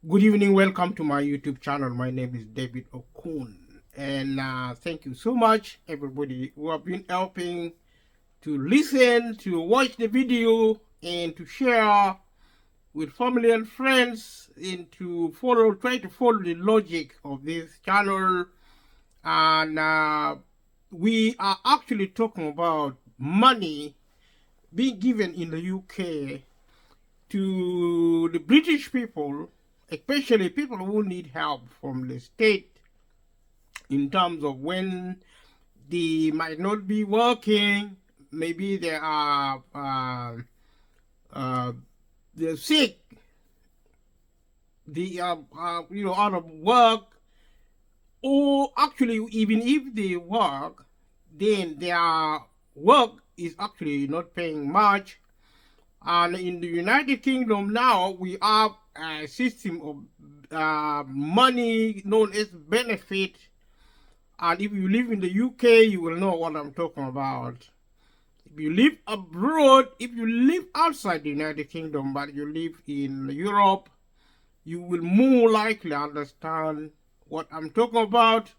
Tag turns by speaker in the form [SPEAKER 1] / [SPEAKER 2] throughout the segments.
[SPEAKER 1] Good evening, welcome to my YouTube channel. My name is David Okun, and thank you so much, everybody who have been helping to listen, to watch the video, and to share with family and friends, and to try to follow the logic of this channel. And we are actually talking about money being given in the UK to the British people, especially people who need help from the state in terms of when they might not be working, maybe they are they're sick, they are out of work, or actually even if they work, then their work is actually not paying much. And in the United Kingdom now, we have a system of money known as benefit. And if you live in the UK, you will know what I'm talking about. If you live abroad, if you live outside the United Kingdom, but you live in Europe, you will more likely understand what I'm talking about.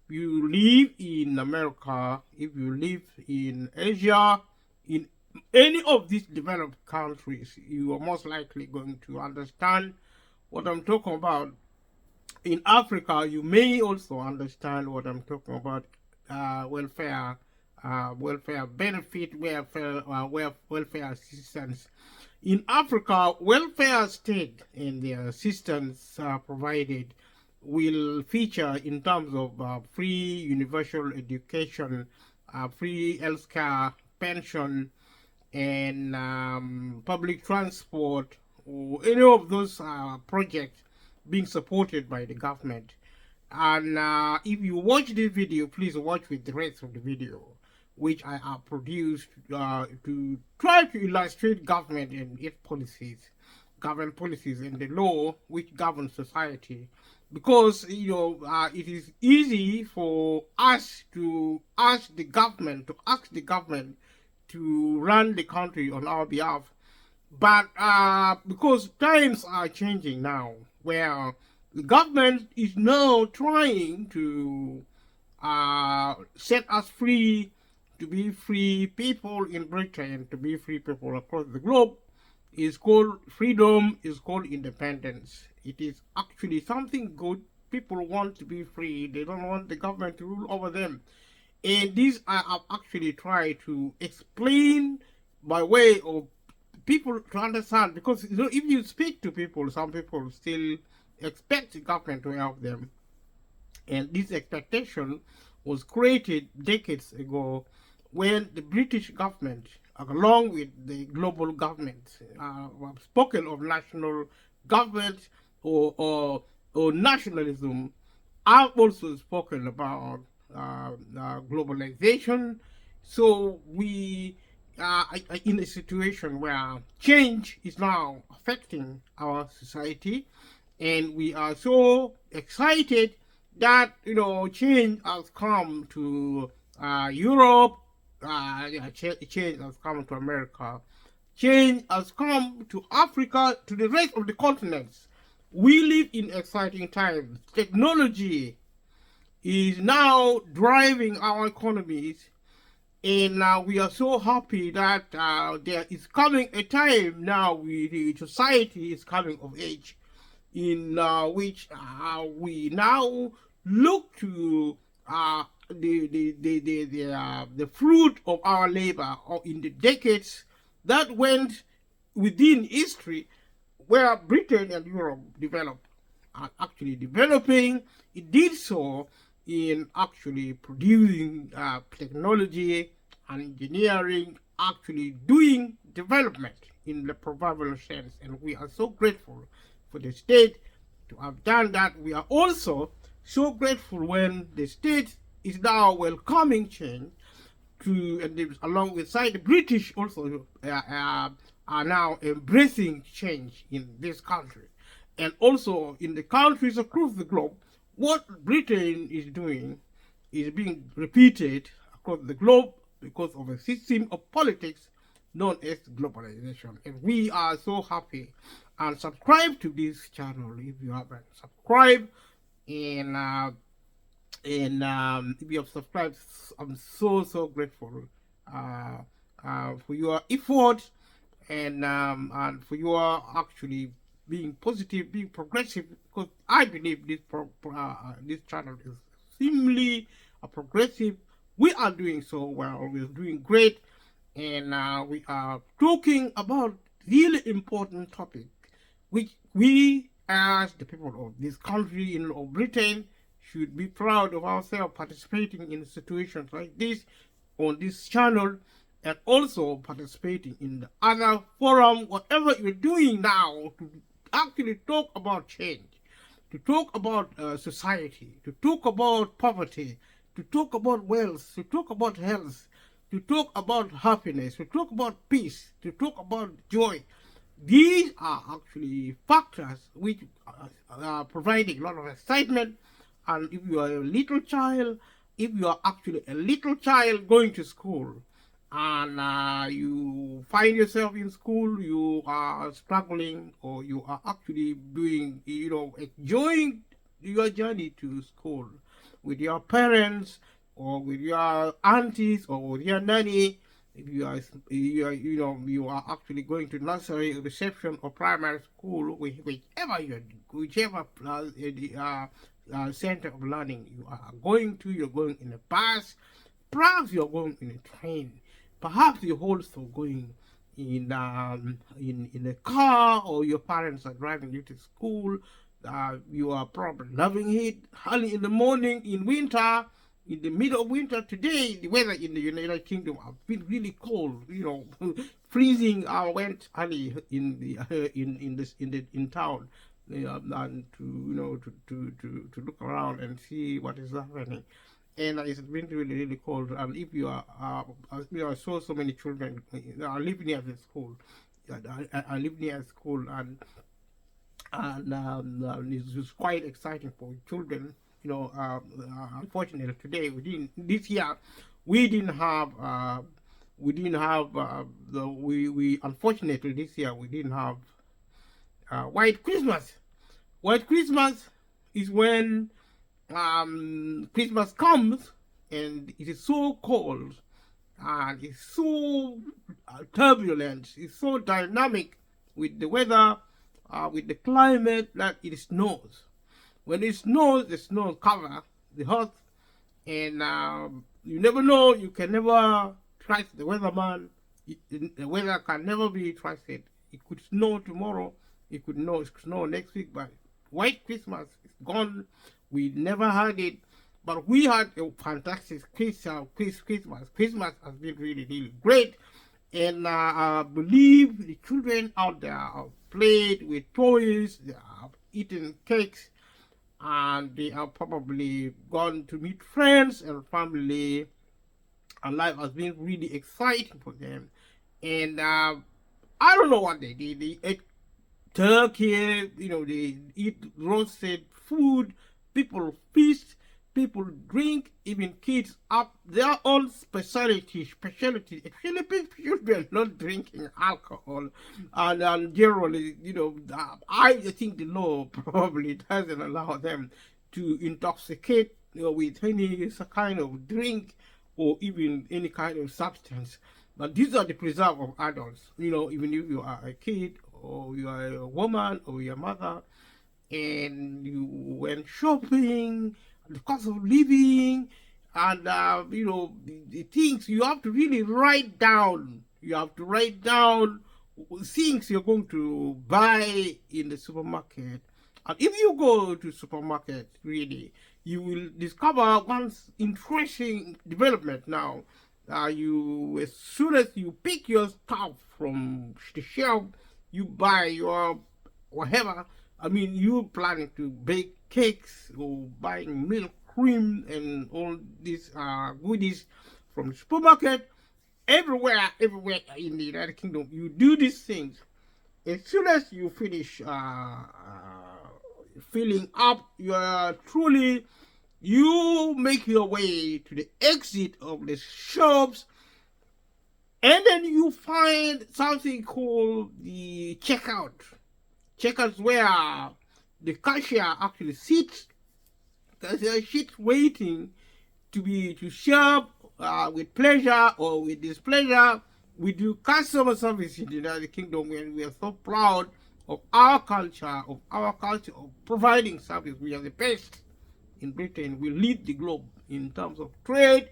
[SPEAKER 1] If you live in America, if you live in Asia, in any of these developed countries, you are most likely going to understand what I'm talking about. In Africa, you may also understand what I'm talking about. Welfare benefit, welfare assistance. In Africa, welfare state and the assistance provided will feature in terms of free universal education, free healthcare, pension, and public transport, or any of those projects being supported by the government. And if you watch this video, please watch with the rest of the video, which I have produced to try to illustrate government and its policies, government policies and the law which governs society. Because it is easy for us to ask the government to run the country on our behalf. But because times are changing now, where the government is now trying to set us free, to be free people in Britain, to be free people across the globe, is called freedom, is called independence. It is actually something good. People want to be free. They don't want the government to rule over them. And this I have actually tried to explain by way of people to understand, because if you speak to people, some people still expect the government to help them. And this expectation was created decades ago when the British government, along with the global government, have spoken of national government or nationalism. I've also spoken about globalization. So we are in a situation where change is now affecting our society, and we are so excited that change has come to Europe, change has come to America, change has come to Africa, to the rest of the continents. We live in exciting times. Technology is now driving our economies, and we are so happy that there is coming a time now the society is coming of age, in which we now look to the fruit of our labor, or in the decades that went within history, where Britain and Europe developed, are actually developing. It did so in actually producing technology and engineering, actually doing development in the proverbial sense. And we are so grateful for the state to have done that. We are also so grateful when the state is now welcoming change and along with the British also are now embracing change in this country, and also in the countries across the globe. What Britain is doing is being repeated across the globe because of a system of politics known as globalization. And we are so happy and subscribe to this channel if you haven't subscribed. And if you have subscribed, I'm so grateful for your effort, and for your actually being positive, being progressive, because I believe this channel is extremely progressive. We are doing so well. We're doing great, and we are talking about really important topic, which we as the people of this country of Britain should be proud of ourselves participating in situations like this on this channel, and also participating in the other forum, whatever you're doing now, to actually talk about change, to talk about society, to talk about poverty, to talk about wealth, to talk about health, to talk about happiness, to talk about peace, to talk about joy. These are actually factors which are providing a lot of excitement. And if you are a little child, if you are actually a little child going to school, and you find yourself in school, you are struggling, or you are actually doing, enjoying your journey to school with your parents, or with your aunties, or with your nanny. If you are actually going to nursery, reception, or primary school, whichever center of learning you are going to, you're going in a bus, perhaps you're going in a train, perhaps you're also going in a car, or your parents are driving you to school. You are probably loving it early in the morning in winter. In the middle of winter today, the weather in the United Kingdom has been really cold. Freezing. I went early in town, and to look around and see what is happening. And it's been really cold. And if you are, I saw so many children. I live near the school. I live near a school, and it's quite exciting for children. Unfortunately, today this year we didn't have unfortunately this year we didn't have White Christmas. White Christmas is when Christmas comes, and it is so cold, and it's so turbulent, it's so dynamic with the weather, with the climate, that it snows. When it snows, the snow covers the earth, and you never know. You can never trust the weatherman. The weather can never be trusted. It could snow tomorrow. It could snow next week. But White Christmas is gone. We never had it. But we had a fantastic Christmas. Christmas has been really great. And I believe the children out there have played with toys. They have eaten cakes. And they are probably gone to meet friends and family, and life has been really exciting for them. And I don't know what they did. They ate turkey, they eat roasted food, people feast, people drink, even kids have their own specialty, especially children not drinking alcohol. And generally, I think the law probably doesn't allow them to intoxicate with any kind of drink, or even any kind of substance. But these are the preserve of adults. Even if you are a kid, or you are a woman, or your mother, and you went shopping, the cost of living, and the things you have to really write down. You have to write down things you're going to buy in the supermarket. And if you go to supermarket, really, you will discover one interesting development now. As soon as you pick your stuff from the shelf, you buy your whatever. I mean, you planning to bake cakes, or buying milk, cream, and all these goodies from the supermarket. Everywhere in the United Kingdom, you do these things. As soon as you finish filling up your trolley, you make your way to the exit of the shops, and then you find something called the checkout. checkers where the cashier actually sits waiting to shop with pleasure or with displeasure. We do customer service in the United Kingdom, and we are so proud of our culture, of providing service. We are the best in Britain. We lead the globe in terms of trade.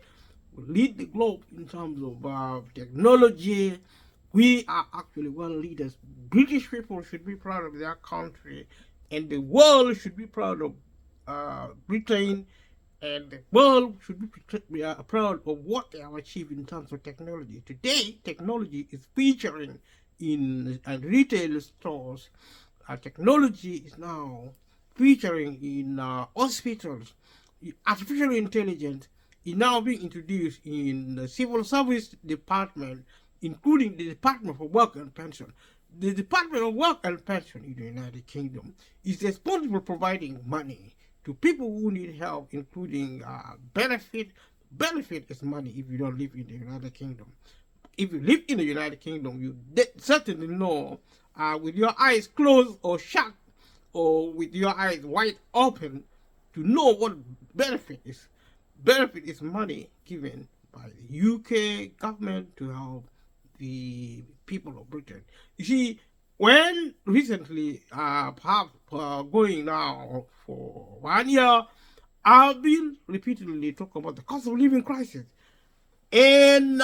[SPEAKER 1] We lead the globe in terms of technology. We are actually world leaders. British people should be proud of their country, and the world should be proud of Britain, and the world should be proud of what they have achieved in terms of technology. Today, technology is featuring in retail stores. Technology is now featuring in hospitals. Artificial intelligence is now being introduced in the civil service department, including the Department for Work and Pension. The Department of Work and Pension in the United Kingdom is responsible for providing money to people who need help, including benefit. Benefit is money if you don't live in the United Kingdom. If you live in the United Kingdom, you certainly know with your eyes closed or shut or with your eyes wide open to know what benefit is. Benefit is money given by the UK government to help the people of Britain. You see, when recently, perhaps going now for 1 year, I've been repeatedly talking about the cost of living crisis. And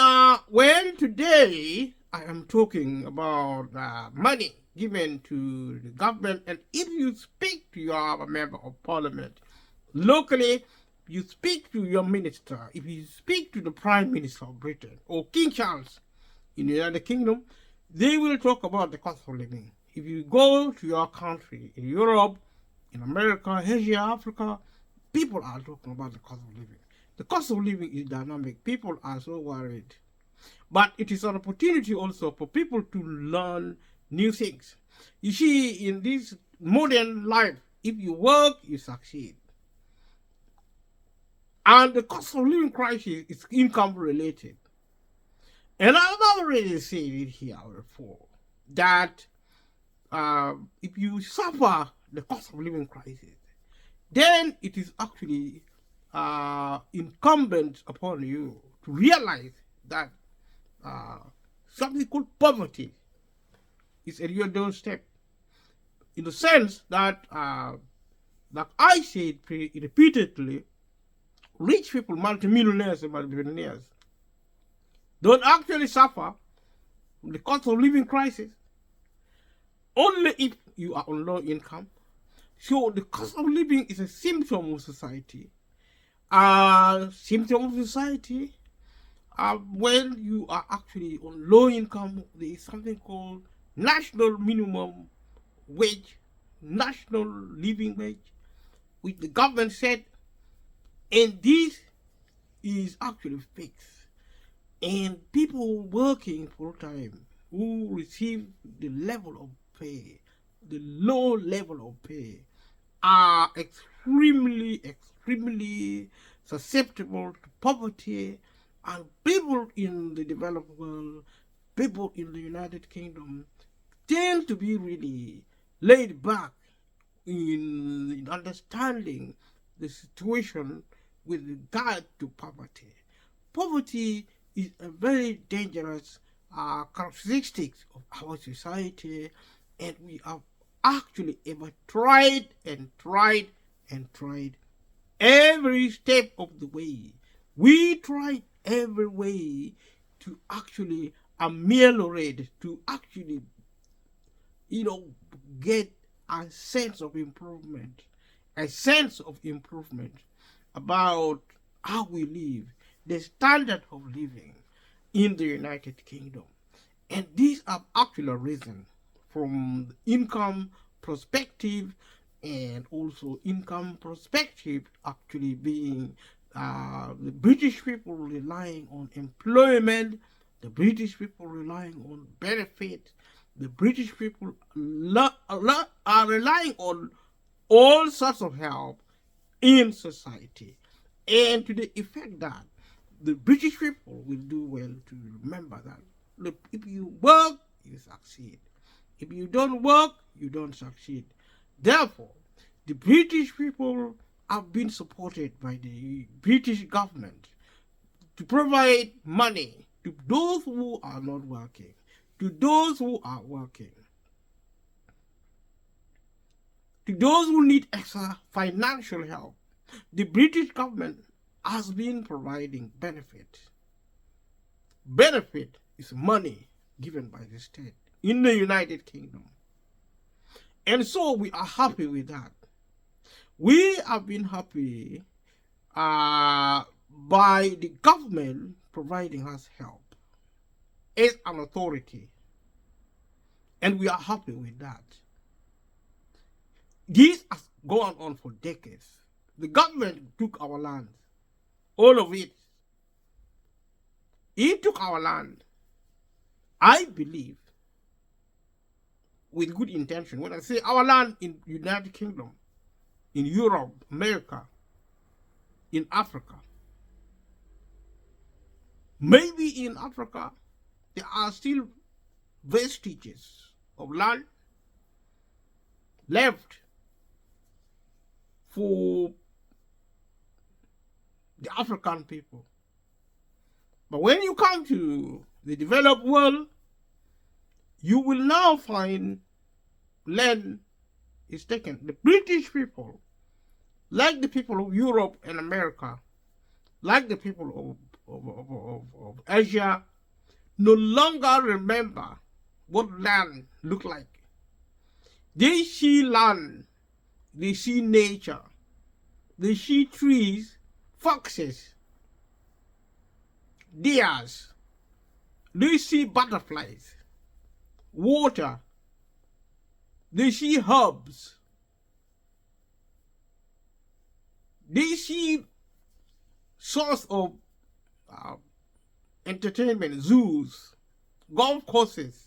[SPEAKER 1] when today I am talking about money given to the government, and if you speak to your member of parliament locally, you speak to your minister, if you speak to the Prime Minister of Britain or King Charles in the United Kingdom, they will talk about the cost of living. If you go to your country in Europe, in America, Asia, Africa, people are talking about the cost of living. The cost of living is dynamic. People are so worried. But it is an opportunity also for people to learn new things. You see, in this modern life, if you work, you succeed. And the cost of living crisis is income related. And I've already said it here before that if you suffer the cost of living crisis, then it is actually incumbent upon you to realize that something called poverty is at your doorstep. In the sense that, like I said repeatedly, rich people, multimillionaires and multimillionaires, don't actually suffer from the cost of living crisis only if you are on low income. So the cost of living is a symptom of society. Symptom of society. When you are actually on low income, there is something called national minimum wage, national living wage, which the government said, and this is actually fixed. And people working full time who receive the level of pay, the low level of pay, are extremely susceptible to poverty. And people in the developed world, people in the United Kingdom, tend to be really laid back in understanding the situation with regard to poverty. Poverty is a very dangerous characteristic of our society, and we have actually ever tried every step of the way. We tried every way to actually ameliorate, to actually, get a sense of improvement about how we live, the standard of living in the United Kingdom. And these have actually arisen from the income perspective, and also income perspective actually being the British people relying on employment, the British people relying on benefit, the British people are relying on all sorts of help in society. And to the effect that the British people will do well to remember that, look, if you work, you succeed. If you don't work, you don't succeed. Therefore, the British people have been supported by the British government to provide money to those who are not working, to those who are working, to those who need extra financial help. The British government has been providing benefit. Benefit is money given by the state in the United Kingdom. And so we are happy with that. We have been happy by the government providing us help as an authority. And we are happy with that. This has gone on for decades. The government took our land, all of it. It took our land, I believe, with good intention. When I say our land in United Kingdom, in Europe, America, in Africa. Maybe in Africa, there are still vestiges of land left for the African people. But when you come to the developed world, you will now find land is taken. The British people, like the people of Europe and America, like the people of Asia, no longer remember what land looked like. They see land, they see nature, they see trees, foxes, deers, they see butterflies, water, they see herbs, they see source of entertainment, zoos, golf courses.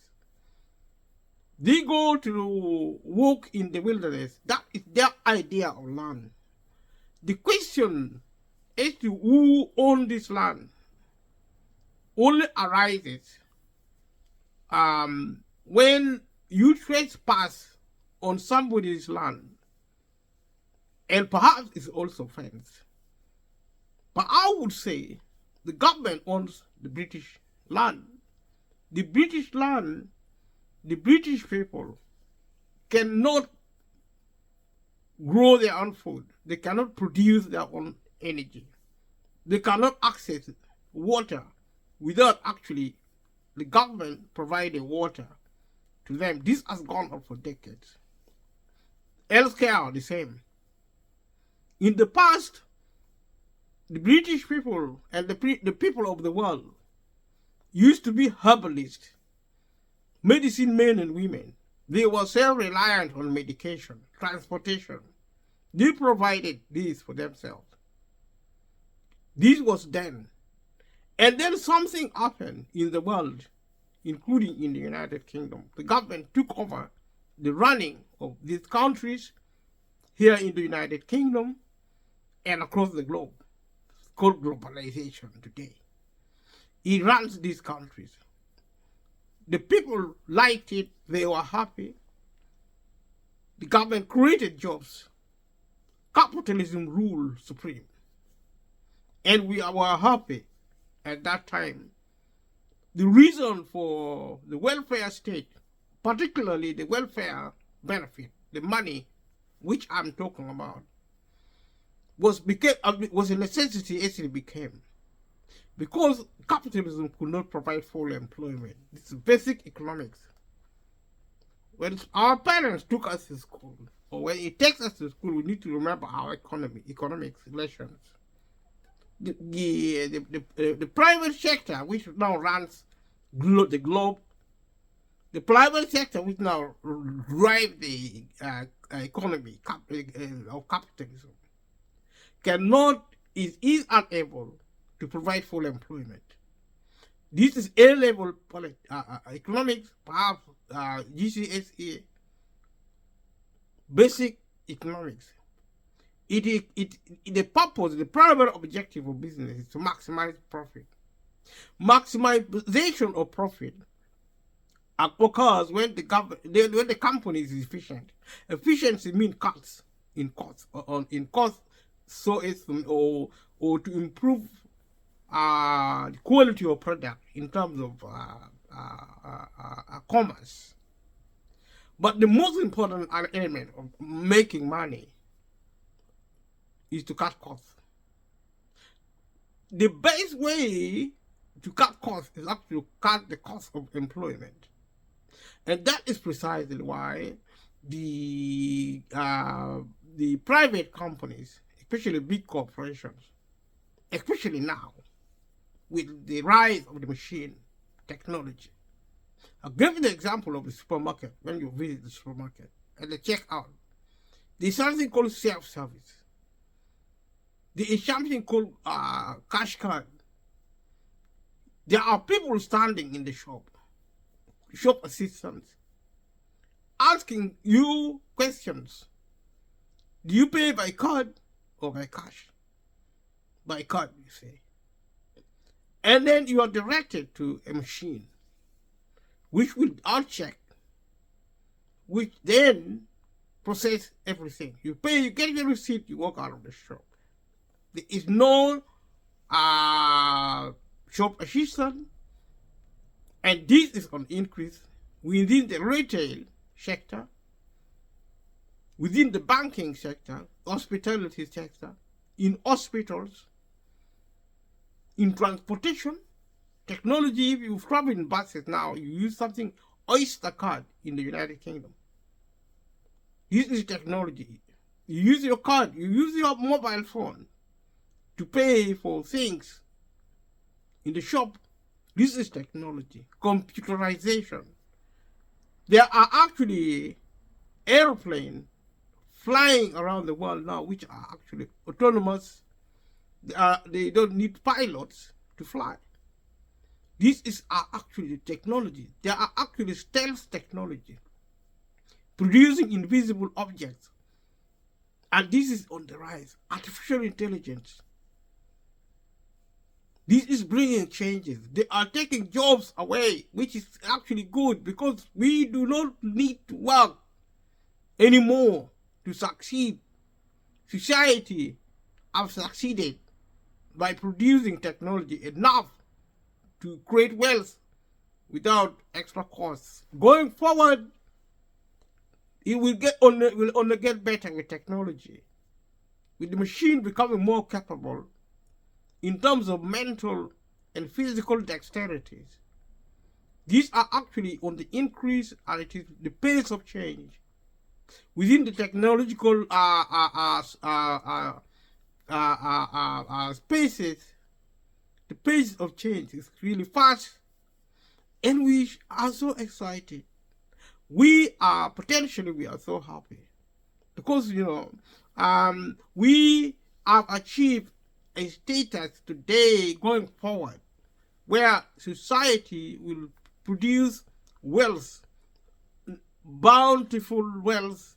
[SPEAKER 1] They go to walk in the wilderness. That is their idea of land. The question as to who owns this land only arises when you trespass on somebody's land, and perhaps it's also fenced. But I would say the government owns the British land. The British land, the British people cannot grow their own food. They cannot produce their own energy. They cannot access water without actually the government providing water to them. This has gone on for decades. Healthcare, the same. In the past, the British people and the people of the world used to be herbalists, medicine men and women. They were self-reliant on medication, transportation. They provided this for themselves. This was then. And then something happened in the world, including in the United Kingdom. The government took over the running of these countries here in the United Kingdom and across the globe. It's called globalization today. It runs these countries. The people liked it. They were happy. The government created jobs. Capitalism ruled supreme. And we were happy at that time. The reason for the welfare state, particularly the welfare benefit, the money which I'm talking about, was a necessity as it became. Because capitalism could not provide full employment. This is basic economics. When our parents took us to school, or when it takes us to school, we need to remember our economics lessons. The private sector, which now runs the globe, the private sector, which now drives the economy of capitalism, is unable to provide full employment. This is A-level economics, perhaps GCSE, basic economics. The purpose, the primary objective of business is to maximize profit. Maximization of profit occurs when when the company is efficient. Efficiency means cuts in cost so it's or to improve the quality of product in terms of commerce. But the most important element of making money is to cut costs. The best way to cut costs is actually to cut the cost of employment. And that is precisely why the private companies, especially big corporations, especially now, with the rise of the machine technology. I'll give you the example of the supermarket. When you visit the supermarket, at the checkout, there's something called self-service. There is something called cash card. There are people standing in the shop assistants, asking you questions. Do you pay by card or by cash? By card, you say. And then you are directed to a machine, which will outcheck, which then process everything. You pay, you get your receipt, you walk out of the shop. There is no shop assistant, and this is on increase within the retail sector, within the banking sector, hospitality sector, in hospitals, in transportation, technology. If you travel in buses now, you use something, Oyster card in the United Kingdom. This is technology. You use your card, you use your mobile phone to pay for things in the shop. This is technology, computerization. There are actually airplanes flying around the world now, which are actually autonomous. They don't need pilots to fly. This is actually technology. There are actually stealth technology, producing invisible objects. And this is on the rise. Artificial intelligence. This is bringing changes. They are taking jobs away, which is actually good because we do not need to work anymore to succeed. Society has succeeded by producing technology enough to create wealth without extra costs. Going forward, it will only get better with technology, with the machine becoming more capable in terms of mental and physical dexterities. These are actually on the increase, and it is the pace of change within the technological spaces. The pace of change is really fast, and we are so excited. We are so happy because we have achieved a status today going forward where society will produce wealth, bountiful wealth,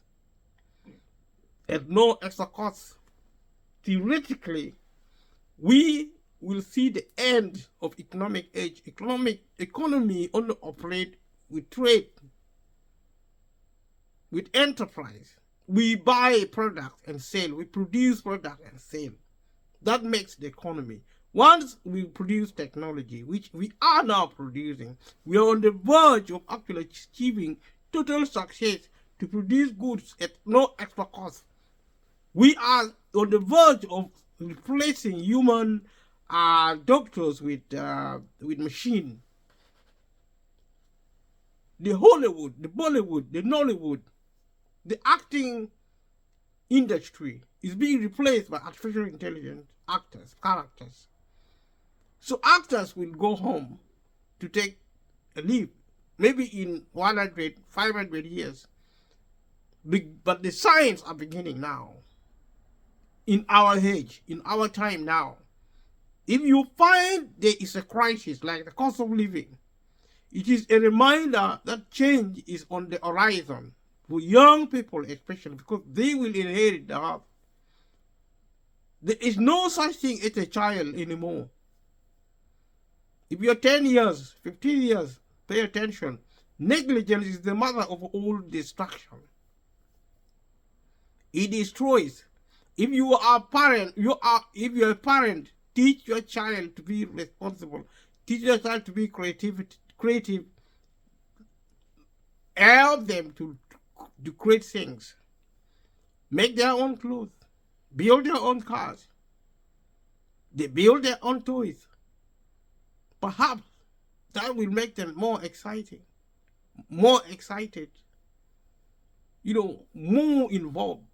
[SPEAKER 1] at no extra cost. Theoretically, we will see the end of economic age. Economy only operate with trade, with enterprise. We buy products and sell. We produce products and sell. That makes the economy. Once we produce technology, which we are now producing, we are on the verge of actually achieving total success to produce goods at no extra cost. We are on the verge of replacing human doctors with machine. The Hollywood, the Bollywood, the Nollywood, the acting industry is being replaced by artificial intelligence characters. So actors will go home to take a leave, maybe in 100, 500 years. But the signs are beginning now. In our age, in our time now. If you find there is a crisis like the cost of living, it is a reminder that change is on the horizon for young people especially, because they will inherit the earth. There is no such thing as a child anymore. If you're 10 years, 15 years, pay attention. Negligence is the mother of all destruction. It destroys. If you are a parent, if you're a parent, teach your child to be responsible. Teach your child to be creative. Help them to create things. Make their own clothes. Build their own cars. They build their own toys. Perhaps that will make them more exciting, more excited, more involved,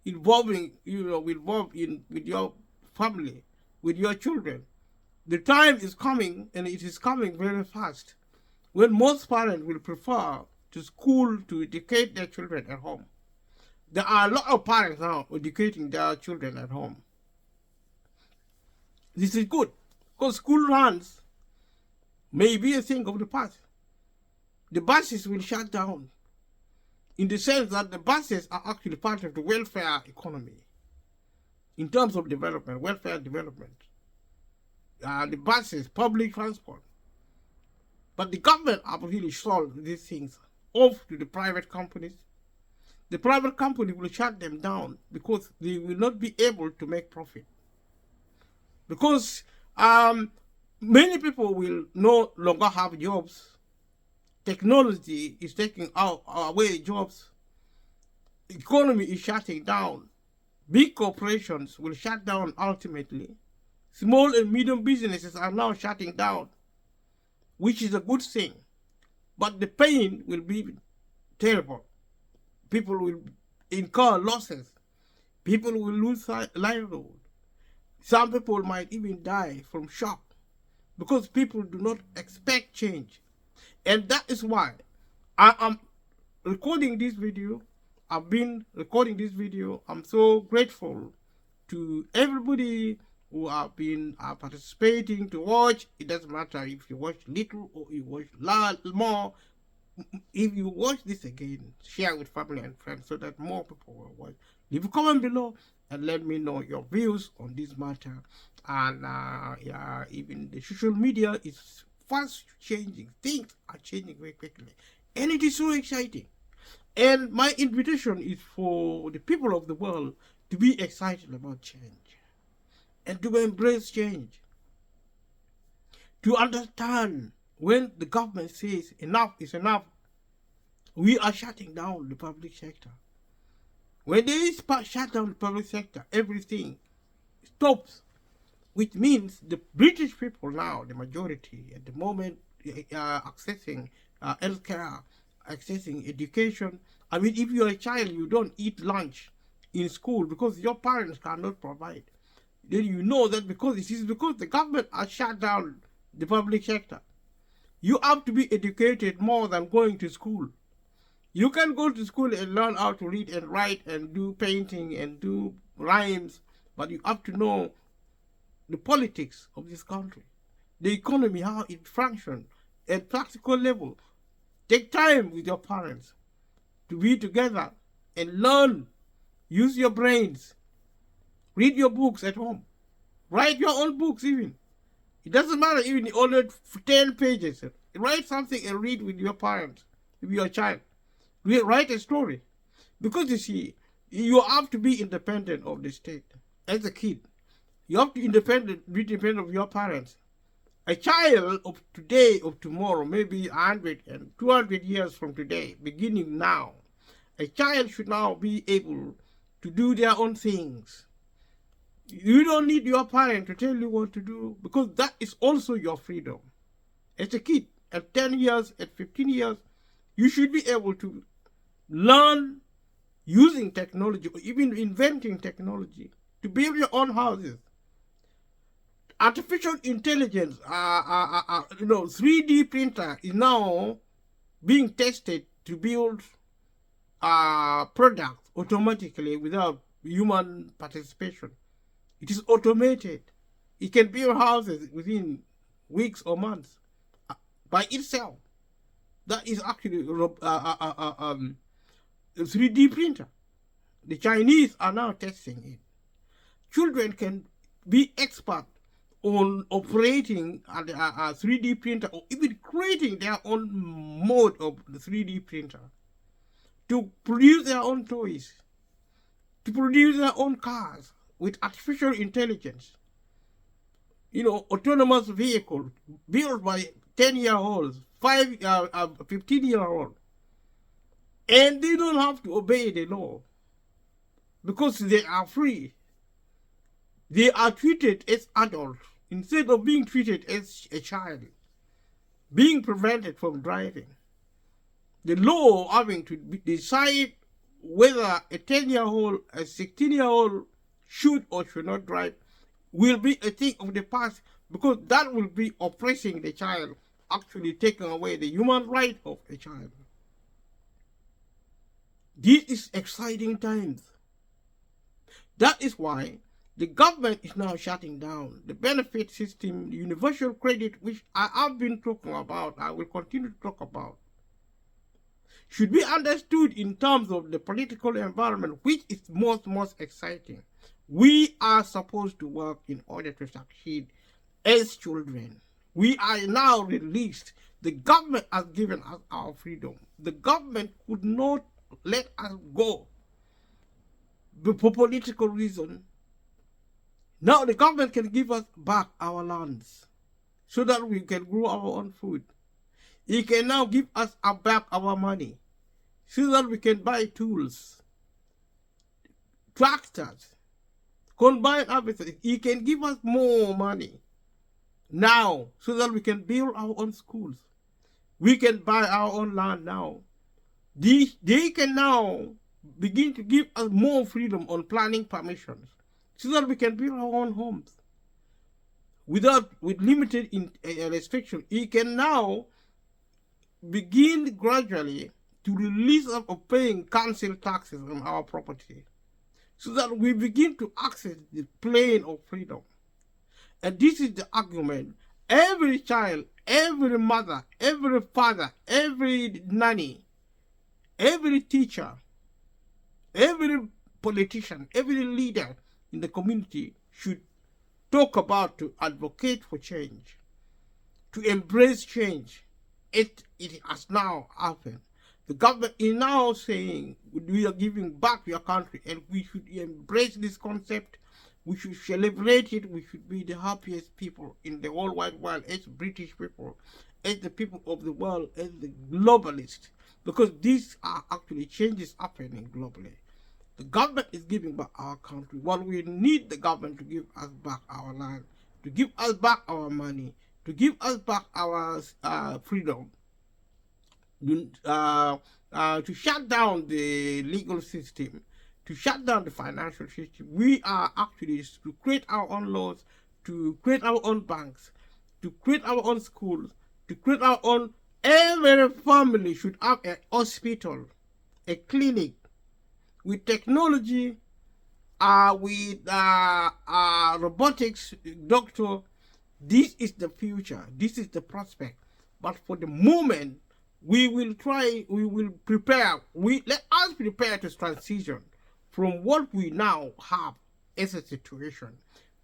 [SPEAKER 1] involved with your family, with your children. The time is coming, and it is coming very fast, when most parents will prefer to school to educate their children at home. There are a lot of parents now educating their children at home. This is good, because school runs may be a thing of the past. The buses will shut down, in the sense that the buses are actually part of the welfare economy, in terms of development, welfare development. The buses, public transport. But the government have really sold these things off to the private companies. The private company will shut them down because they will not be able to make profit. Because many people will no longer have jobs. Technology is taking away jobs. Economy is shutting down. Big corporations will shut down ultimately. Small and medium businesses are now shutting down, which is a good thing. But the pain will be terrible. People will incur losses. People will lose livelihood. Some people might even die from shock, because people do not expect change. And that is why I am recording this video. I've been recording this video. I'm so grateful to everybody who have been participating to watch. It doesn't matter if you watch little or you watch more. If you watch this again, share with family and friends so that more people will watch. Leave a comment below and let me know your views on this matter. And even the social media is fast changing. Things are changing very quickly, and it is so exciting. And my invitation is for the people of the world to be excited about change and to embrace change, to understand when the government says enough is enough. We are shutting down the public sector. When they shut down the public sector, everything stops, which means the British people now, the majority at the moment, accessing healthcare, accessing education. I mean, if you're a child, you don't eat lunch in school because your parents cannot provide. Then you know that because it is because the government has shut down the public sector. You have to be educated more than going to school. You can go to school and learn how to read and write and do painting and do rhymes, but you have to know the politics of this country, the economy, how it functions at practical level. Take time with your parents to be together and learn. Use your brains. Read your books at home. Write your own books even. It doesn't matter even only 10 pages. Write something and read with your parents, with your child. Write a story. Because you see, you have to be independent of the state. As a kid, you have to be independent of your parents. A child of today, of tomorrow, maybe 100 and 200 years from today, beginning now, a child should now be able to do their own things. You don't need your parent to tell you what to do, because that is also your freedom. As a kid, at 10 years, at 15 years, you should be able to learn using technology or even inventing technology to build your own houses. Artificial intelligence, 3D printer is now being tested to build products automatically without human participation. It is automated. It can build houses within weeks or months by itself. That is actually a 3D printer. The Chinese are now testing it. Children can be expert on operating a 3D printer, or even creating their own mode of the 3D printer, to produce their own toys, to produce their own cars with artificial intelligence. Autonomous vehicles built by 10-year-olds, 15-year-olds, and they don't have to obey the law because they are free. They are treated as adults instead of being treated as a child, being prevented from driving. The law having to decide whether a 10-year-old, a 16-year-old should or should not drive will be a thing of the past, because that will be oppressing the child, actually taking away the human right of a child. This is exciting times. That is why the government is now shutting down the benefit system, universal credit, which I have been talking about, I will continue to talk about, should be understood in terms of the political environment, which is most exciting. We are supposed to work in order to succeed as children. We are now released. The government has given us our freedom. The government could not let us go for political reasons. Now the government can give us back our lands so that we can grow our own food. It can now give us back our money so that we can buy tools, tractors, combine everything. He can give us more money now so that we can build our own schools. We can buy our own land now. They can now begin to give us more freedom on planning permissions so that we can build our own homes with limited restriction. He can now begin gradually to release us of paying council taxes on our property, so that we begin to access the plane of freedom. And this is the argument. Every child, every mother, every father, every nanny, every teacher, every politician, every leader in the community should talk about, to advocate for change, to embrace change. It has now happened. The government is now saying we are giving back your country, and we should embrace this concept. We should celebrate it. We should be the happiest people in the whole wide world as British people, as the people of the world, as the globalists, because these are actually changes happening globally. The government is giving back our country. Well, we need the government to give us back our land, to give us back our money, to give us back our freedom, to shut down the legal system, to shut down the financial system. We are actually to create our own laws, to create our own banks, to create our own schools, to create our own. Every family should have a hospital, a clinic, with technology, with robotics, doctor. This is the future. This is the prospect. But for the moment, we will prepare. Let us prepare to transition from what we now have as a situation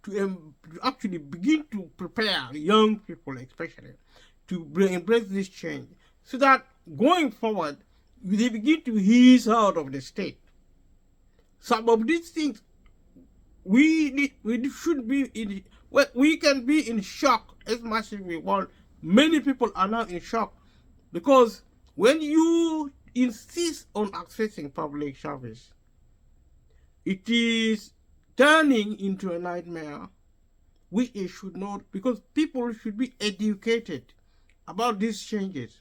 [SPEAKER 1] to actually begin to prepare young people, especially, to embrace this change, so that going forward, they begin to ease out of the state. Some of these things we should be in. Well, we can be in shock as much as we want. Many people are now in shock, because when you insist on accessing public service, it is turning into a nightmare, which it should not, because people should be educated about these changes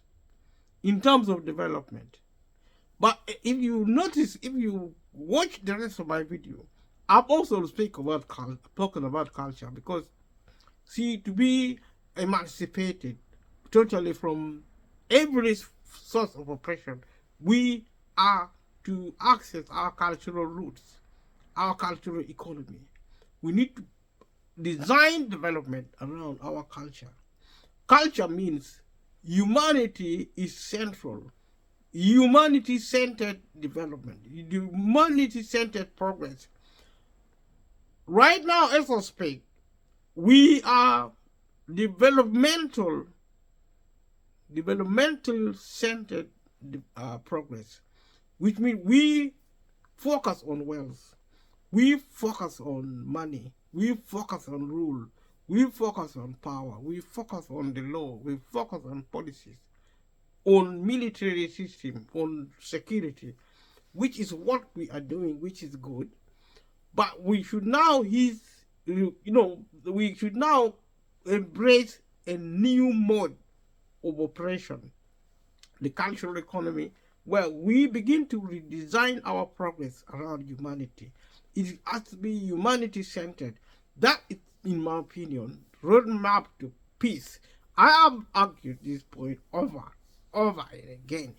[SPEAKER 1] in terms of development. But if you notice, if you watch the rest of my video, I'm also talking about culture, because, see, to be emancipated totally from every source of oppression, we are to access our cultural roots, our cultural economy. We need to design development around our culture. Culture means humanity is central. Humanity-centered development, humanity-centered progress. Right now, as I speak, we are developmental centered progress, which means we focus on wealth, we focus on money, we focus on rule, we focus on power, we focus on the law, we focus on policies, on military system, on security, which is what we are doing, which is good. But we should now we should now embrace a new mode of operation, the cultural economy, where we begin to redesign our progress around humanity. It has to be humanity-centered. That is, in my opinion, roadmap to peace. I have argued this point over and again.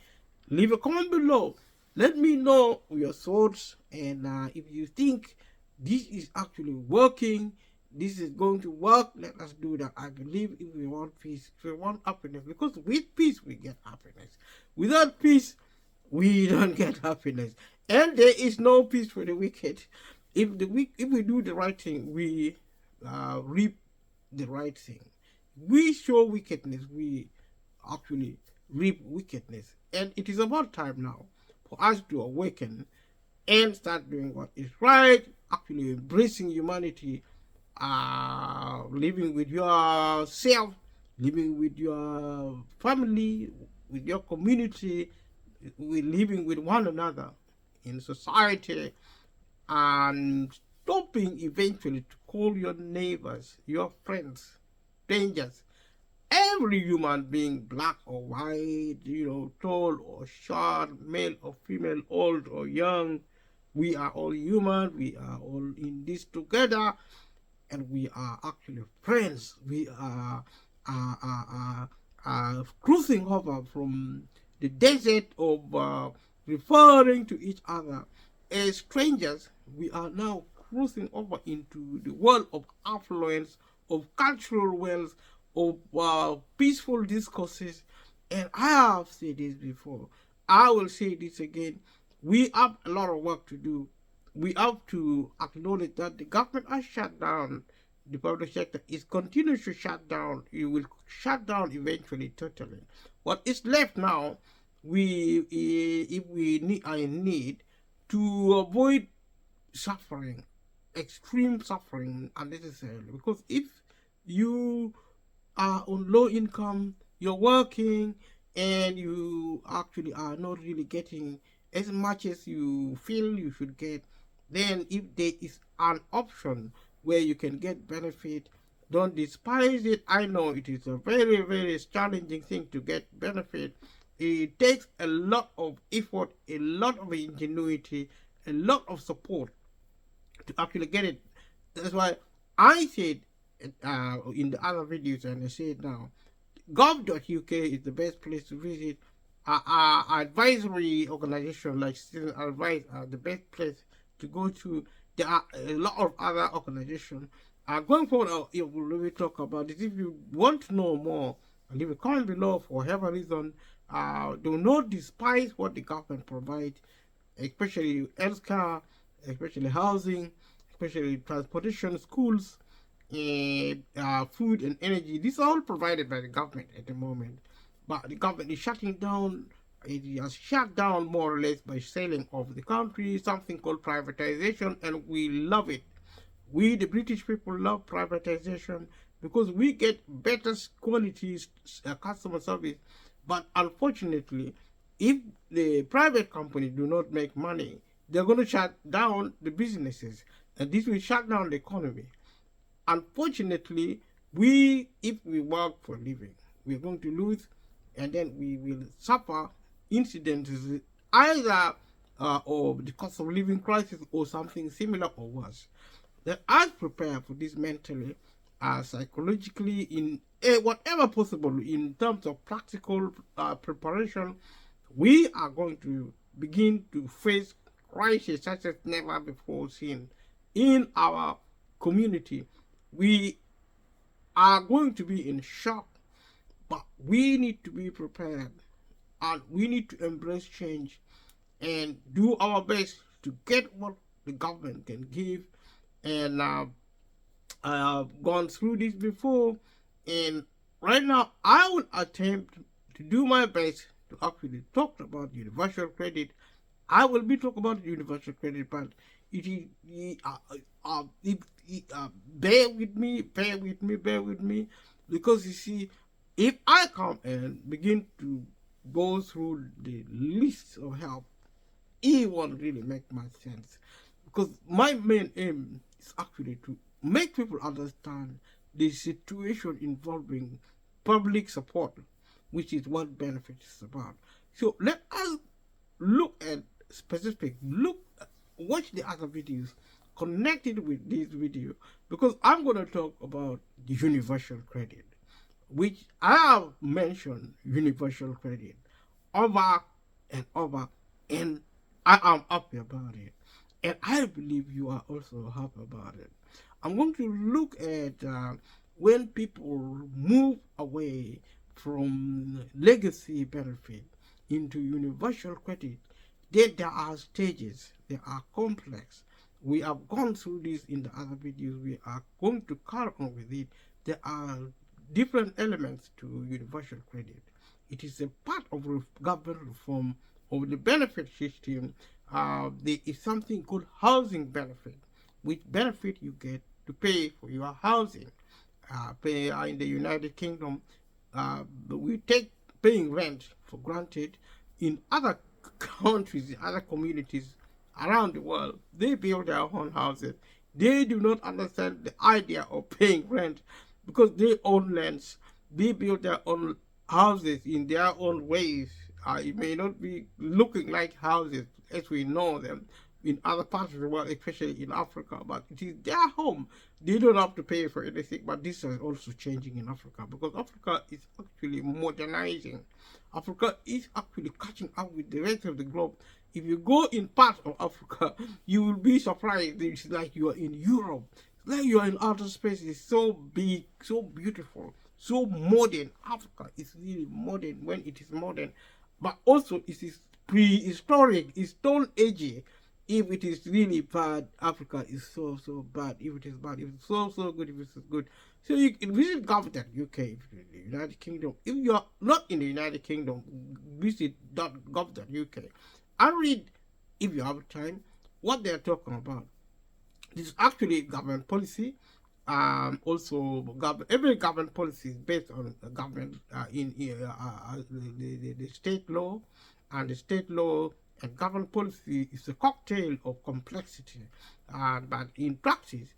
[SPEAKER 1] Leave a comment below. Let me know your thoughts, and if you think this is actually working, this is going to work, let us do that. I believe if we want peace, if we want happiness, because with peace we get happiness. Without peace, we don't get happiness. And there is no peace for the wicked. If we do the right thing, we reap the right thing. We show wickedness, we actually reap wickedness. And it is about time now for us to awaken and start doing what is right, actually embracing humanity, living with yourself, living with your family, with your community, living with one another in society, and stopping eventually to call your neighbors, your friends, strangers, every human being, black or white, tall or short, male or female, old or young. We are all human. We are all in this together, and we are actually friends. We are cruising over from the desert of referring to each other as strangers. We are now cruising over into the world of affluence, of cultural wealth, of peaceful discourses. And I have said this before, I will say this again. We have a lot of work to do. We have to acknowledge that the government has shut down the public sector. It continues to shut down. It will shut down eventually totally. What is left now, if we need to avoid suffering, extreme suffering unnecessarily. Because if you are on low income, you're working, and you actually are not really getting as much as you feel you should get, then if there is an option where you can get benefit, don't despise it. I know it is a very, very challenging thing to get benefit. It takes a lot of effort, a lot of ingenuity, a lot of support to actually get it. That's why I said in the other videos, and I say it now, gov.uk is the best place to visit. Advisory organizations like Student Advice are the best place to go to. There are a lot of other organizations. Going forward, we'll really talk about it. If you want to know more, leave a comment below. For whatever reason, do not despise what the government provides, especially healthcare, especially housing, especially transportation, schools, and food and energy. These are all provided by the government at the moment. But the government is shutting down. It has shut down more or less by selling off the country, something called privatization, and we love it. We, the British people, love privatization because we get better quality customer service. But unfortunately, if the private companies do not make money, they're going to shut down the businesses, and this will shut down the economy. Unfortunately, if we work for a living, we're going to lose, and then we will suffer incidents either of the cost of living crisis or something similar or worse. Let us prepare for this mentally, psychologically, in whatever possible in terms of practical preparation. We are going to begin to face crises such as never before seen in our community. We are going to be in shock, but we need to be prepared, and we need to embrace change and do our best to get what the government can give, and I have gone through this before, and right now I will attempt to do my best to actually talk about universal credit. I will be talking about universal credit, but it is bear with me, bear with me, because you see, if I come and begin to go through the list of help, it won't really make much sense, because my main aim is actually to make people understand the situation involving public support, which is what benefit is about. So let us look at specific, watch the other videos connected with this video, because I'm going to talk about the universal credit, which I have mentioned universal credit over and over, and I am happy about it, and I believe you are also happy about it. I'm going to look at when people move away from legacy benefit into universal credit. Then there are stages, they are complex. We have gone through this in the other videos. We are going to carry on with it. There are different elements to universal credit. It is a part of government reform of the benefit system. There is something called housing benefit, which benefit you get to pay for your housing. In the United Kingdom, we take paying rent for granted. In other countries, in other communities around the world, they build their own houses. They do not understand the idea of paying rent because they own lands. They build their own houses in their own ways. It may not be looking like houses as we know them in other parts of the world, especially in Africa, but it is their home. They don't have to pay for anything, but this is also changing in Africa, because Africa is actually modernizing. Africa is actually catching up with the rest of the globe. If you go in parts of Africa, you will be surprised. It's like you are in Europe. It's like you are in outer space. It's so big, so beautiful, so modern. Africa is really modern when it is modern, but also it is prehistoric, it's stone age. If it is really bad, Africa is so bad. If it is bad, if it's so good, if it's good. So you can visit Government UK, the United Kingdom. If you are not in the United Kingdom, visit .gov.uk and read, if you have time, what they are talking about. This is actually government policy. Also, every government policy is based on government the state law, and the state law and government policy is a cocktail of complexity. But in practice,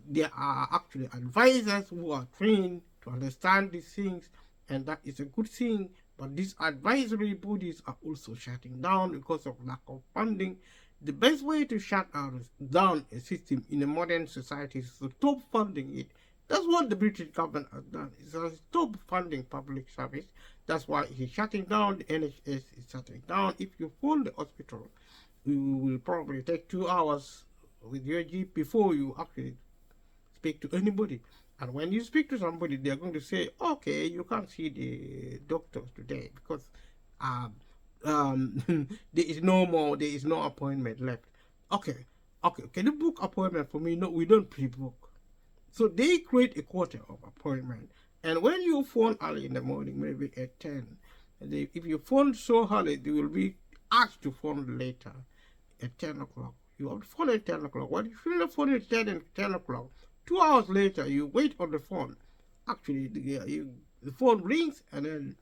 [SPEAKER 1] there are actually advisors who are trained to understand these things, and that is a good thing. But these advisory bodies are also shutting down because of lack of funding. The best way to shut down a system in a modern society is to stop funding it. That's what the British government has done. It has stopped funding public service. That's why it's shutting down. The NHS is shutting down. If you phone the hospital, you will probably take 2 hours with your GP before you actually speak to anybody. And when you speak to somebody, they're going to say, okay, you can't see the doctors today because there is no appointment left. Okay, can you book appointment for me? No, we don't pre-book. So they create a quota of appointment. And when you phone early in the morning, maybe at 10, if you phone so early, they will be asked to phone later at 10 o'clock. You have to phone at 10 o'clock. When you feel the phone at 10 o'clock, 2 hours later, you wait on the phone. Actually, the phone rings and then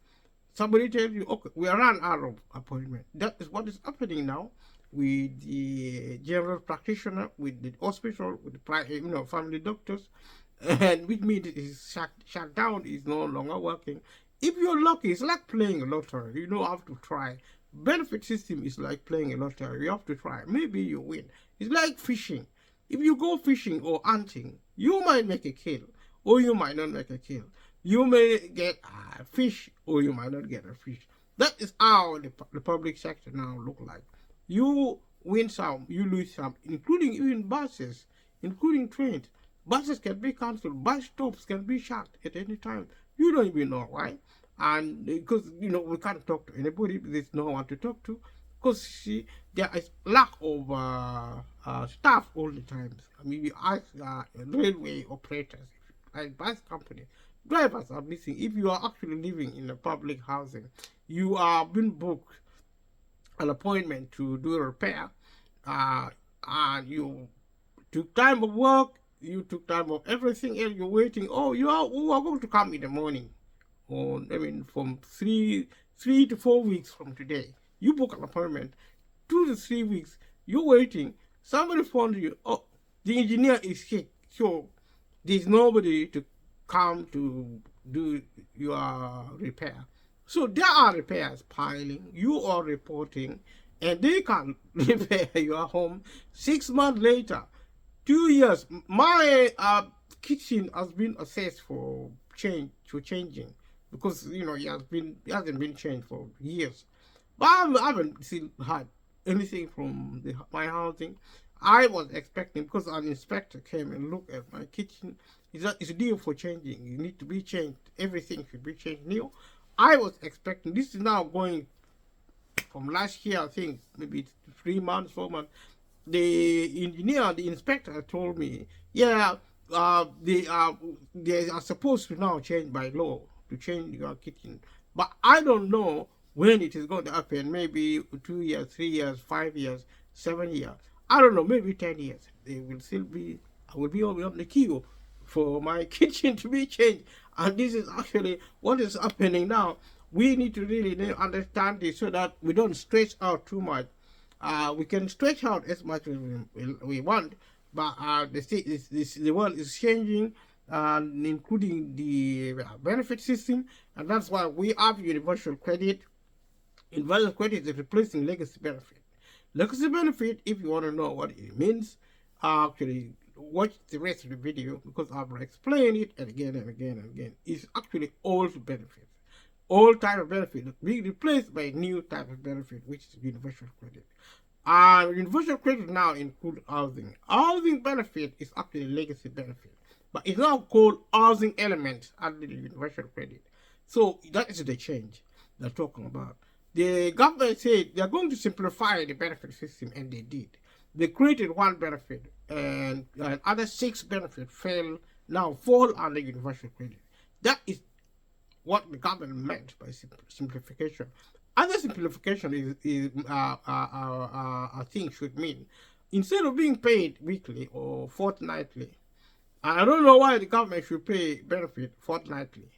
[SPEAKER 1] somebody tells you, okay, we are run out of appointment. That is what is happening now with the general practitioner, with the hospital, with the family doctors, and which means it is shut down, is no longer working. If you're lucky, it's like playing a lottery. You don't have to try. Benefit system is like playing a lottery. You have to try. Maybe you win. It's like fishing. If you go fishing or hunting, you might make a kill, or you might not make a kill. You may get a fish, or you might not get a fish. That is how the public sector now look like. You win some, you lose some, including even buses, including trains. Buses can be cancelled. Bus stops can be shut at any time. You don't even know why. And because, we can't talk to anybody, there's no one to talk to. Because, see, there is lack of staff all the time. I mean, you ask railway operators, like bus company, drivers are missing. If you are actually living in a public housing, you are being booked an appointment to do a repair, and you took time of work, you took time of everything else, you're waiting. Oh, you are going to come in the morning, or I mean, from 3 to 4 weeks from today. You book an appointment, 2 to 3 weeks, you're waiting. Somebody phones you, oh, the engineer is sick, so there's nobody to come to do your repair. So there are repairs piling, you are reporting, and they can repair your home 6 months later, 2 years. My kitchen has been assessed for changing, because it hasn't been changed for years. But I haven't still had anything from my housing. I was expecting, because an inspector came and looked at my kitchen. It's due for changing. It need to be changed. Everything should be changed new. I was expecting, this is now going from last year, I think, maybe 3 months, 4 months. The engineer, the inspector told me, yeah, they are supposed to now change by law to change your kitchen. But I don't know when it is going to happen. Maybe 2 years, 3 years, 5 years, 7 years. I don't know, maybe 10 years. They will still be, I will be on the queue for my kitchen to be changed. And this is actually what is happening now. We need to really understand this so that we don't stretch out too much. We can stretch out as much as we want, but the world is changing, including the benefit system, and that's why we have universal credit. Universal credit is replacing legacy benefit. Legacy benefit, if you want to know what it means, actually watch the rest of the video, because I've explained it again and again and again. It's actually old benefits. Old type of benefit being replaced by a new type of benefit, which is universal credit. Universal credit now includes housing. Housing benefit is actually a legacy benefit, but it's now called housing element under the universal credit. So that is the change they're talking about. The government said they're going to simplify the benefit system, and they did. They created one benefit, and other 6 benefits fall under universal credit. That is what the government meant by simplification. Other simplification is I think should mean, instead of being paid weekly or fortnightly, I don't know why the government should pay benefit fortnightly,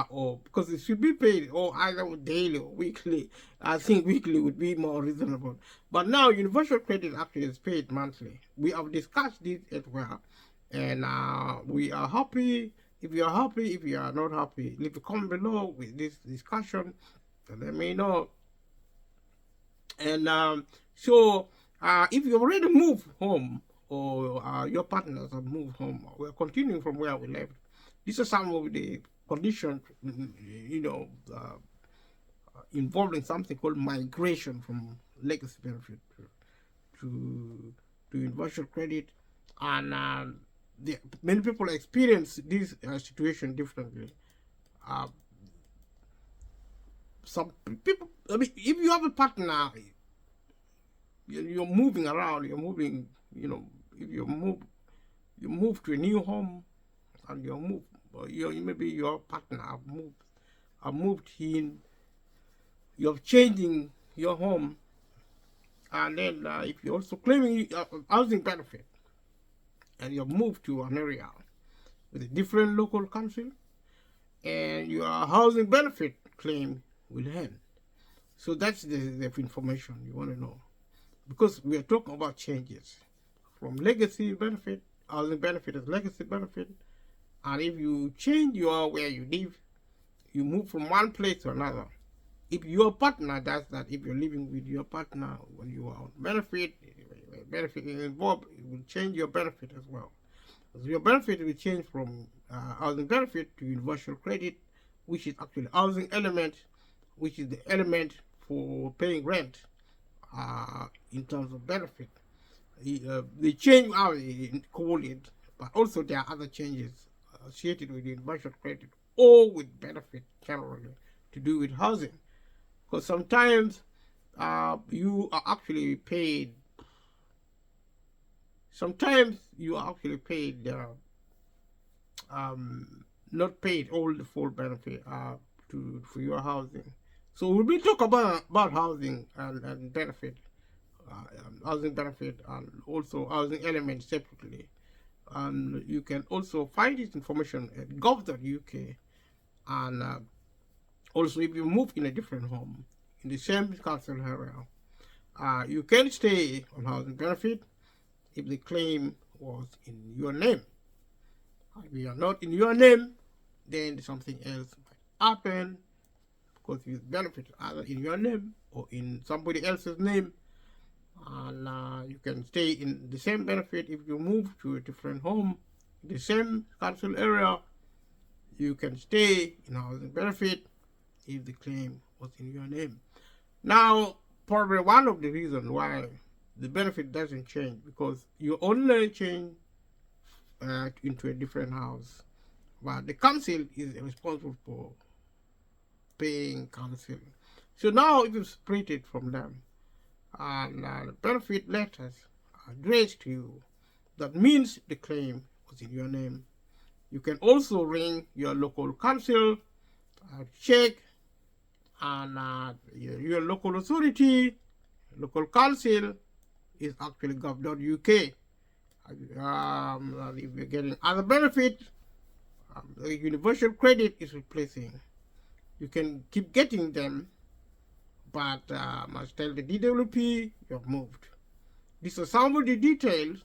[SPEAKER 1] or because it should be paid or either daily or weekly. I think weekly would be more reasonable. But now universal credit actually is paid monthly. We have discussed this as well, and we are happy. If you are happy, if you are not happy, leave a comment below with this discussion and let me know. And so if you already moved home, or your partners have moved home, we're continuing from where we left. These are some of the conditions, involving something called migration from legacy benefit to universal credit. And many people experience this situation differently. Some people, I mean, if you have a partner, you're moving around, you're moving, if you move to a new home, and maybe your partner have moved in, you're changing your home, and then if you're also claiming housing benefit, and you've moved to an area with a different local council, and your housing benefit claim will end. So that's the information you want to know, because we are talking about changes from legacy benefit, housing benefit as legacy benefit, and if you change where you live, you move from one place to another. If your partner does that, if you're living with your partner when you are on benefit involved, it will change your benefit as well. So your benefit will change from housing benefit to universal credit, which is actually housing element, which is the element for paying rent in terms of benefit. They change how they call it, but also there are other changes associated with universal credit or with benefit generally to do with housing. Because sometimes you are actually paid. Sometimes you are actually paid, not paid all the full benefit for your housing. So we'll be talk about housing and benefit, housing benefit, and also housing elements separately. And you can also find this information at gov.uk. And also, if you move in a different home in the same council area, you can stay on housing benefit if the claim was in your name. If you are not in your name, then something else might happen because you benefit either in your name or in somebody else's name. And you can stay in the same benefit if you move to a different home, the same council area. You can stay in housing benefit if the claim was in your name. Now, probably one of the reasons why the benefit doesn't change because you only change into a different house, but the council is responsible for paying council. So now it is separated from them, and the benefit letters are addressed to you. That means the claim was in your name. You can also ring your local council, check, and your local authority, local council is actually gov.uk. If you're getting other benefits, the universal credit is replacing. You can keep getting them, but must tell the DWP you have moved. These are some of the details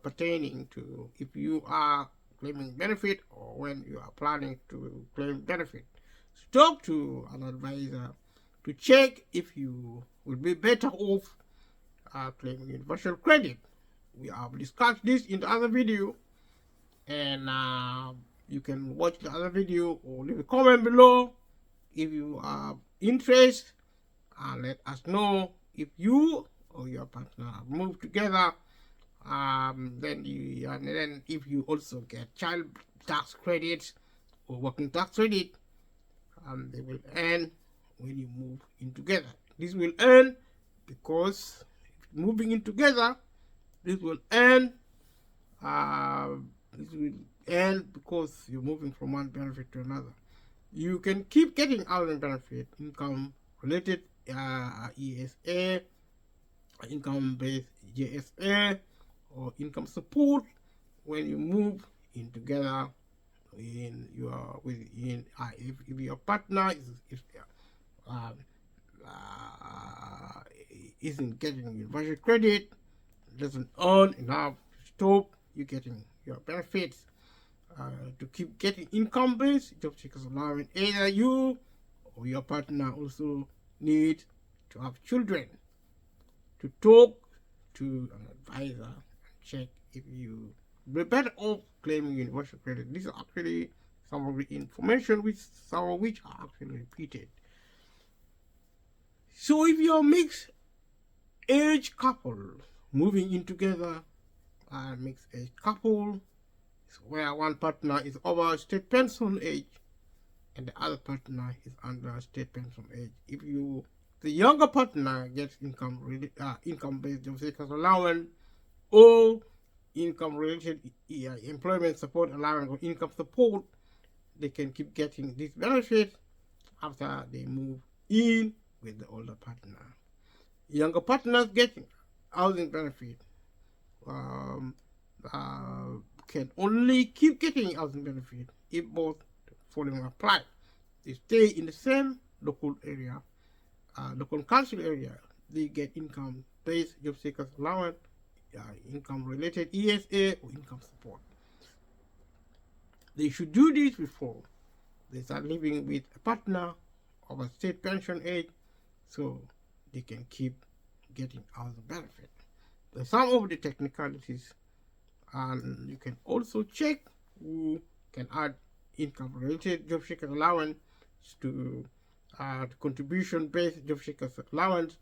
[SPEAKER 1] pertaining to if you are claiming benefit or when you are planning to claim benefit. So talk to an advisor to check if you will be better off claiming universal credit. We have discussed this in the other video, and you can watch the other video or leave a comment below if you are interested, and let us know if you or your partner have moved together. Then if you also get child tax credits or working tax credit, they will earn when you move in together. This will earn because moving in together, this will earn. This will earn because you're moving from one benefit to another. You can keep getting housing benefit, income related ESA, income-based JSA, or income support when you move in together in your if your partner isn't getting universal credit, doesn't earn enough to stop you getting your benefits. To keep getting income-based job seekers allowance, either you or your partner also need to have children. To talk to an advisor and check if you be better off claiming universal credit. These are actually some of the information some of which are actually repeated. So if you're a mixed age couple moving in together, mixed age couple where one partner is over state pension age and the other partner is under state pension age. If the younger partner gets income-based job seekers allowance or income-related employment support allowance or income support, they can keep getting this benefit after they move in with the older partner. Younger partners getting housing benefit can only keep getting housing benefit if both following apply. They stay in the same local area, local council area. They get income-based job seekers allowance, income-related ESA or income support. They should do this before they start living with a partner of a state pension age, so they can keep getting housing benefit. There's some of the technicalities, and you can also check who can add income-related job seekers allowance to contribution-based job seekers allowance.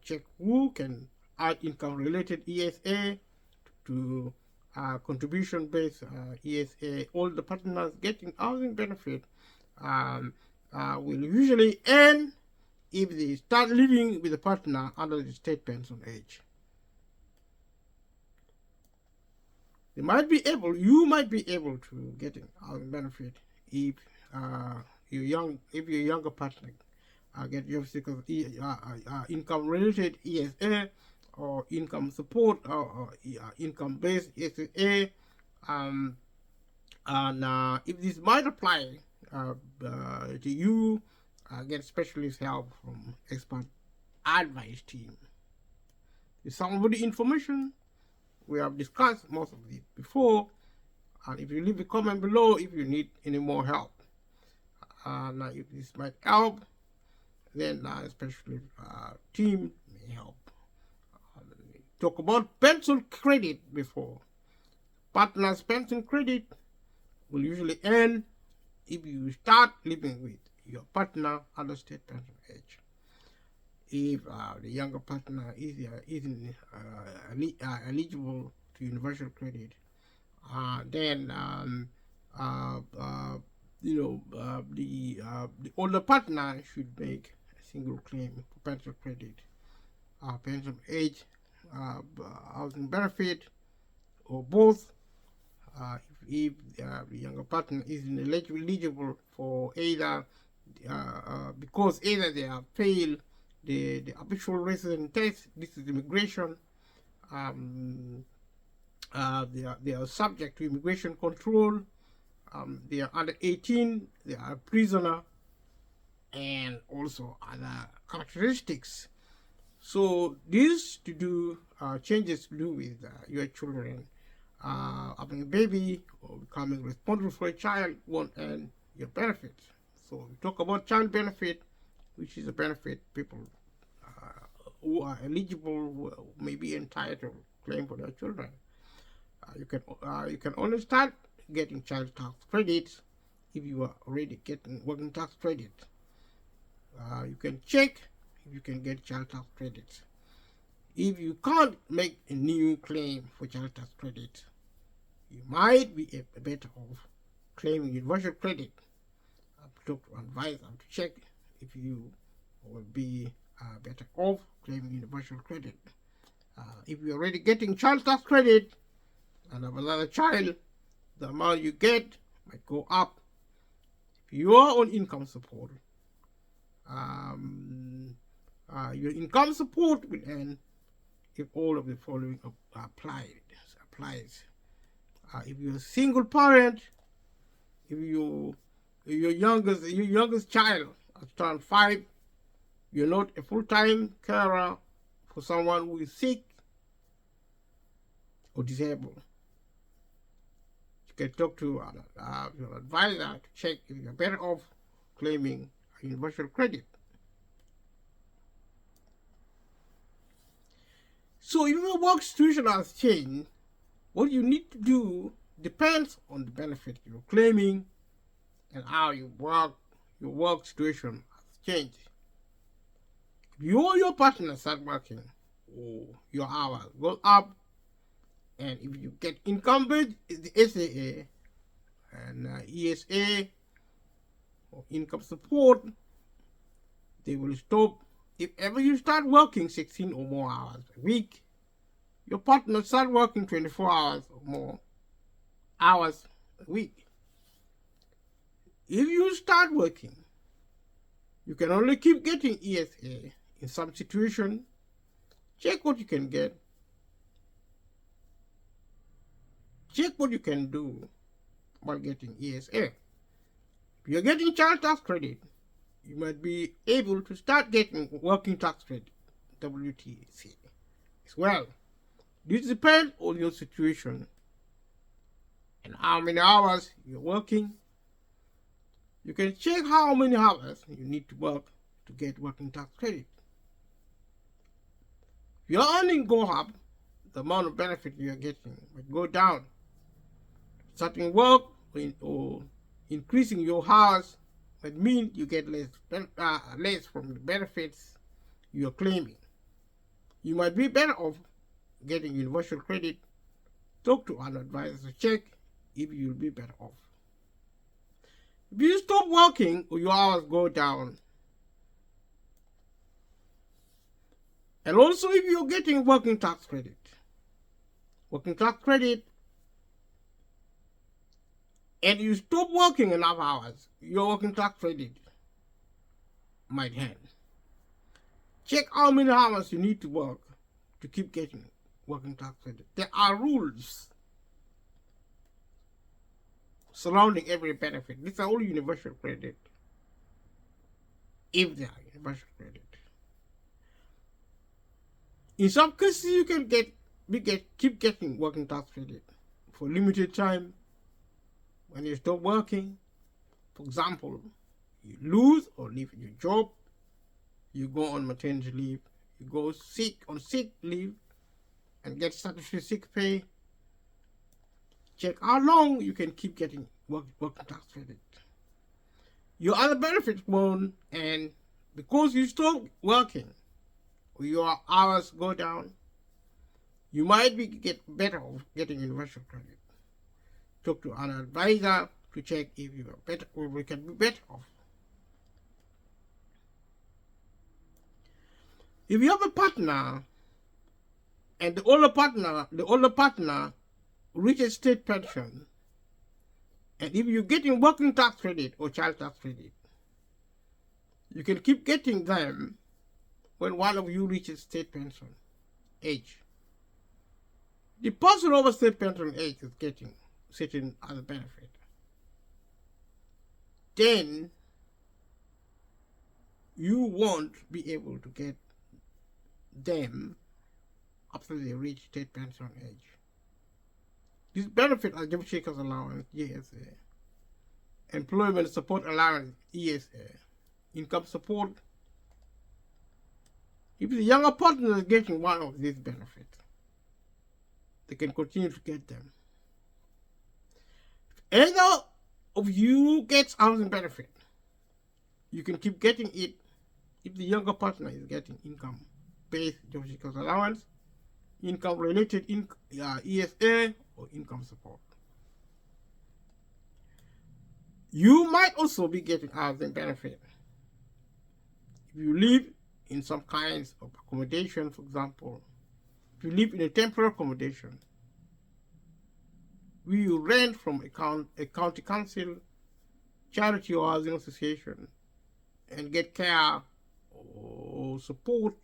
[SPEAKER 1] Check who can add income-related ESA to contribution-based ESA. All the partners getting housing benefit will usually earn if they start living with a partner under the state pension age. You might be able to get a benefit if if your younger partner get job seekers income-related ESA or income support or income-based ESA, and if this might apply to you, get specialist help from expert advice team. With some of the information we have discussed most of it before, and if you leave a comment below if you need any more help. Now, if this might help, then especially team may help. Talk about pension credit before. Partners' pension credit will usually end if you start living with your partner under state pension age. If the younger partner isn't eligible to universal credit, then the older partner should make a single claim for pension credit, pension age, housing benefit, or both. If the younger partner isn't eligible for either, because either they have failed the habitual resident test, this is immigration, they are subject to immigration control, they are under 18, they are a prisoner, and also other characteristics. So this to do changes to do with your children having a baby or becoming responsible for a child won't earn your benefits. So we talk about child benefit, which is a benefit people who are eligible, who may be entitled to claim for their children. You can only start getting child tax credits if you are already getting working tax credit. You can check if you can get child tax credits. If you can't make a new claim for child tax credit, you might be better off claiming universal credit. Talk to advisor to check if you will be better off claiming universal credit. If you're already getting child tax credit and have another child, the amount you get might go up. If you are on income support, your income support will end if all of the following applies. If you're a single parent, if your youngest child has turned 5, you're not a full-time carer for someone who is sick or disabled, you can talk to your advisor to check if you're better off claiming a universal credit. So if your work situation has changed, what you need to do depends on the benefit you're claiming and how your work situation has changed. If you or your partner start working, or your hours go up, and if you get income-based, the SAA and ESA or income support, they will stop. If ever you start working 16 or more hours a week, your partner start working 24 hours or more hours a week. If you start working, you can only keep getting ESA. In some situation, check what you can get. Check what you can do while getting ESA. If you're getting child tax credit, you might be able to start getting working tax credit, WTC, as well. This depends on your situation and how many hours you're working. You can check how many hours you need to work to get working tax credit. If your earnings go up, the amount of benefit you're getting might go down. Starting work or increasing your hours might mean you get less from the benefits you're claiming. You might be better off getting universal credit. Talk to an advisor to check if you'll be better off. If you stop working or your hours go down, And also, if you're getting working tax credit, and you stop working enough hours, your working tax credit might end. Check how many hours you need to work to keep getting working tax credit. There are rules surrounding every benefit. These are all universal credit, if they are universal credit. In some cases, you can keep getting working tax credit for limited time. When you stop working, for example, you lose or leave your job, you go on maternity leave, you go on sick leave, and get statutory sick pay. Check how long you can keep getting working tax credit. Your other benefits won't, and because you stop working, or your hours go down, you might get better off getting universal credit. Talk to an advisor to check if you are better, or we can be better off. If you have a partner, and the older partner reaches state pension, and if you're getting working tax credit or child tax credit, you can keep getting them when one of you reaches state pension age. The person over state pension age is getting certain other benefit. Then you won't be able to get them after they reach state pension age. These benefits are job seekers allowance, JSA, employment support allowance, ESA, income support. If the younger partner is getting one of these benefits, they can continue to get them. If either of you gets housing benefit, you can keep getting it if the younger partner is getting income-based job seekers allowance, income-related ESA, or income support. You might also be getting housing benefit if you live in some kinds of accommodation. For example, if you live in a temporary accommodation, we rent from a county council, charity, or housing association, and get care or support.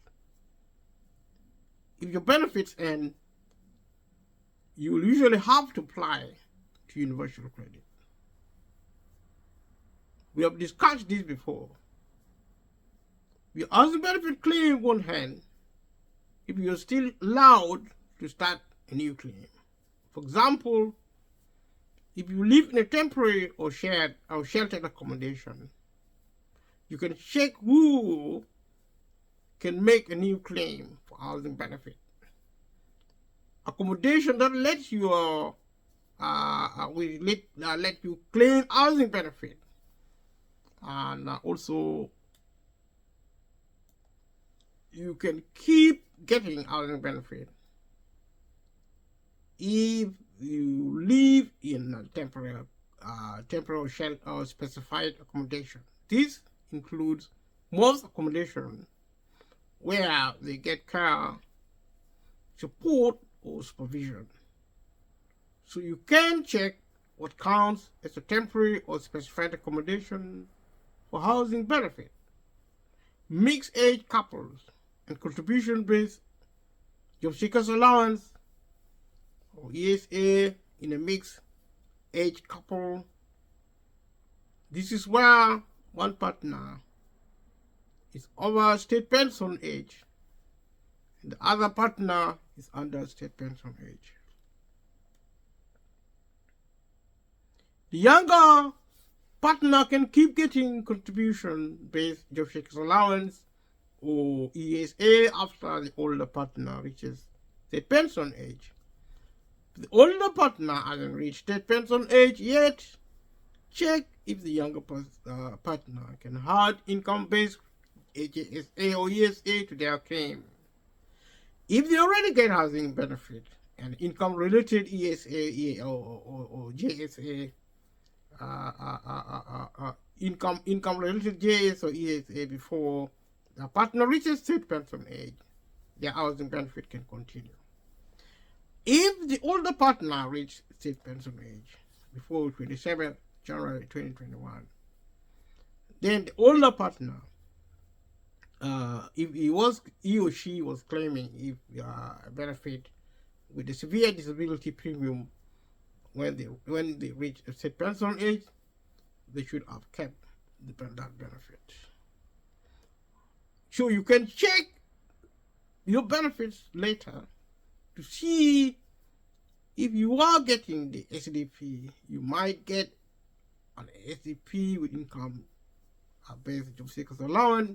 [SPEAKER 1] If your benefits end, you will usually have to apply to universal credit. We have discussed this before. Your housing benefit claim won't end if you're still allowed to start a new claim. For example, if you live in a temporary or shared or sheltered accommodation, you can check who can make a new claim for housing benefit. Accommodation that lets you let you claim housing benefit, and also you can keep getting housing benefit if you live in a temporary shelter or specified accommodation. This includes most accommodation where they get care, support, or supervision. So you can check what counts as a temporary or specified accommodation for housing benefit. Mixed age couples and contribution-based job seekers allowance, or ESA, in a mixed age couple. This is where one partner is over state pension age and the other partner is under state pension age. The younger partner can keep getting contribution-based job seekers allowance or ESA after the older partner reaches state pension age. The older partner hasn't reached state pension age yet. Check if the younger partner can add income-based HSA or ESA to their claim. If they already get housing benefit and income-related ESA or JSA, income-related JS or ESA before the partner reaches state pension age, their housing benefit can continue. If the older partner reached state pension age before 27 January 2021, then the older partner, if he or she was claiming a benefit with the severe disability premium when they reach a state pension age, they should have kept that benefit. So you can check your benefits later to see if you are getting the SDP. You might get an SDP with income-based job seekers allowance,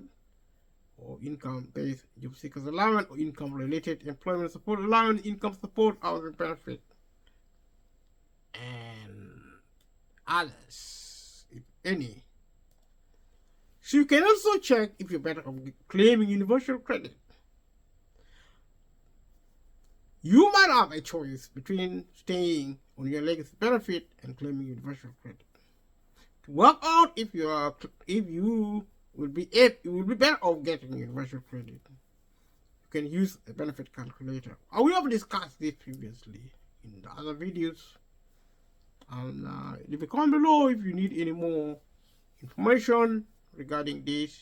[SPEAKER 1] or income-based job seekers allowance, or income-related employment support allowance, income support, housing benefit, and others, if any. So you can also check if you're better off claiming universal credit. You might have a choice between staying on your legacy benefit and claiming universal credit. To work out if you will be better off getting universal credit, you can use a benefit calculator. We have discussed this previously in the other videos. And leave a comment below if you need any more information regarding this,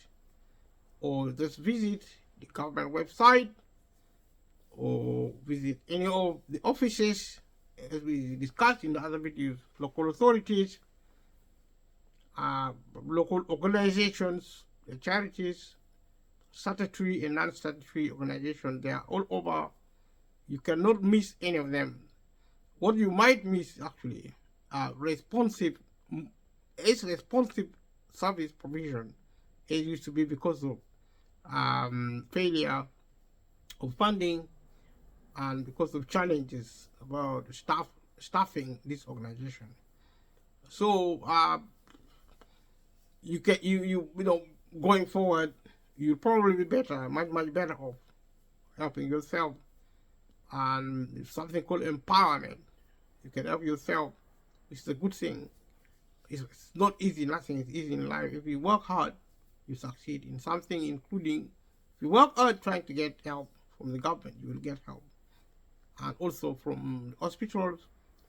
[SPEAKER 1] or just visit the government website, or visit any of the offices as we discussed in the other videos, local authorities, local organizations, charities, statutory and non-statutory organizations. They are all over. You cannot miss any of them. What you might miss actually responsive service provision. It used to be because of failure of funding and because of challenges about staffing this organization. So you know, going forward, you'll probably be better, much better off helping yourself, and something called empowerment. You can help yourself, which is a good thing. It's not easy, nothing is easy in life. If you work hard, you succeed in something, including if you work hard trying to get help from the government, you will get help. And also from hospitals,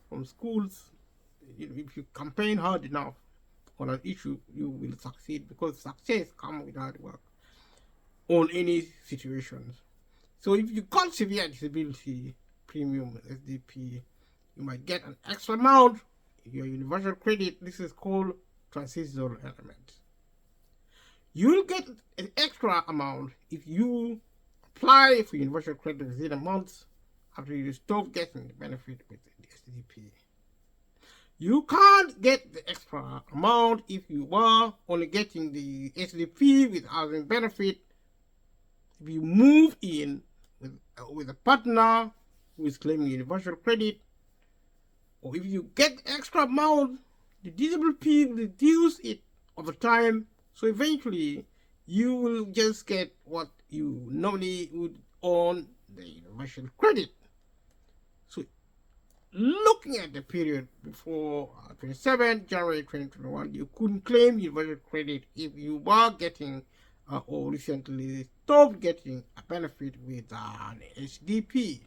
[SPEAKER 1] from schools. If you campaign hard enough on an issue, you will succeed, because success comes with hard work on any situations. So if you got severe disability premium, SDP, you might get an extra amount in your universal credit. This is called transitional element. You will get an extra amount if you apply for universal credit within a month after you stop getting the benefit with the SDP. You can't get the extra amount if you were only getting the SDP with housing benefit. If you move in with a partner who is claiming universal credit, or if you get the extra amount, the DWP will reduce it over time. So eventually, you will just get what you normally would on the universal credit. So, looking at the period before 27 January 2021, you couldn't claim universal credit if you were getting or recently stopped getting a benefit with an SDP.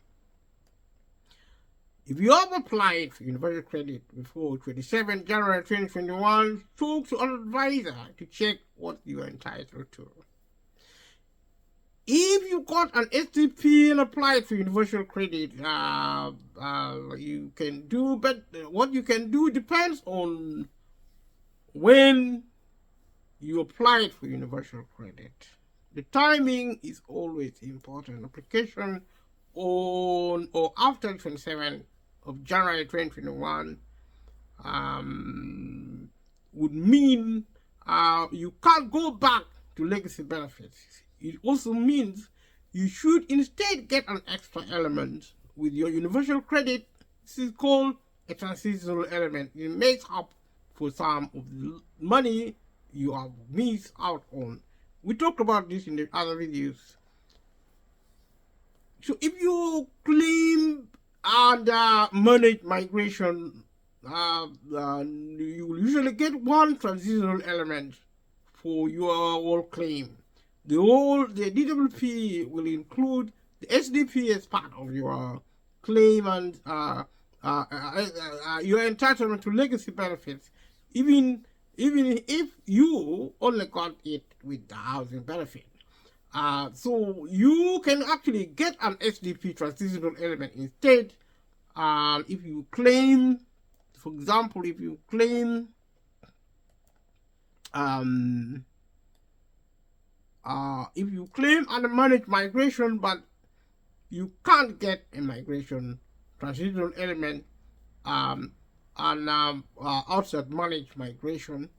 [SPEAKER 1] If you have applied for universal credit before 27 January 2021, talk to an advisor to check what you are entitled to. If you got an SDP and applied for universal credit, you can do, but what you can do depends on when you applied for universal credit. The timing is always important. Application on or after 27 of January 2021 would mean you can't go back to legacy benefits. It also means you should instead get an extra element with your universal credit. This is called a transitional element. It makes up for some of the money you have missed out on. We talked about this in the other videos. So if you claim and manage migration, you will usually get one transitional element for your whole claim. The DWP will include The SDP is part of your claim and your entitlement to legacy benefits, even if you only got it with the housing benefit. So you can actually get an SDP transitional element instead. If you claim, for example, if you claim unmanaged migration, but you can't get a migration transitional element and outside managed migration,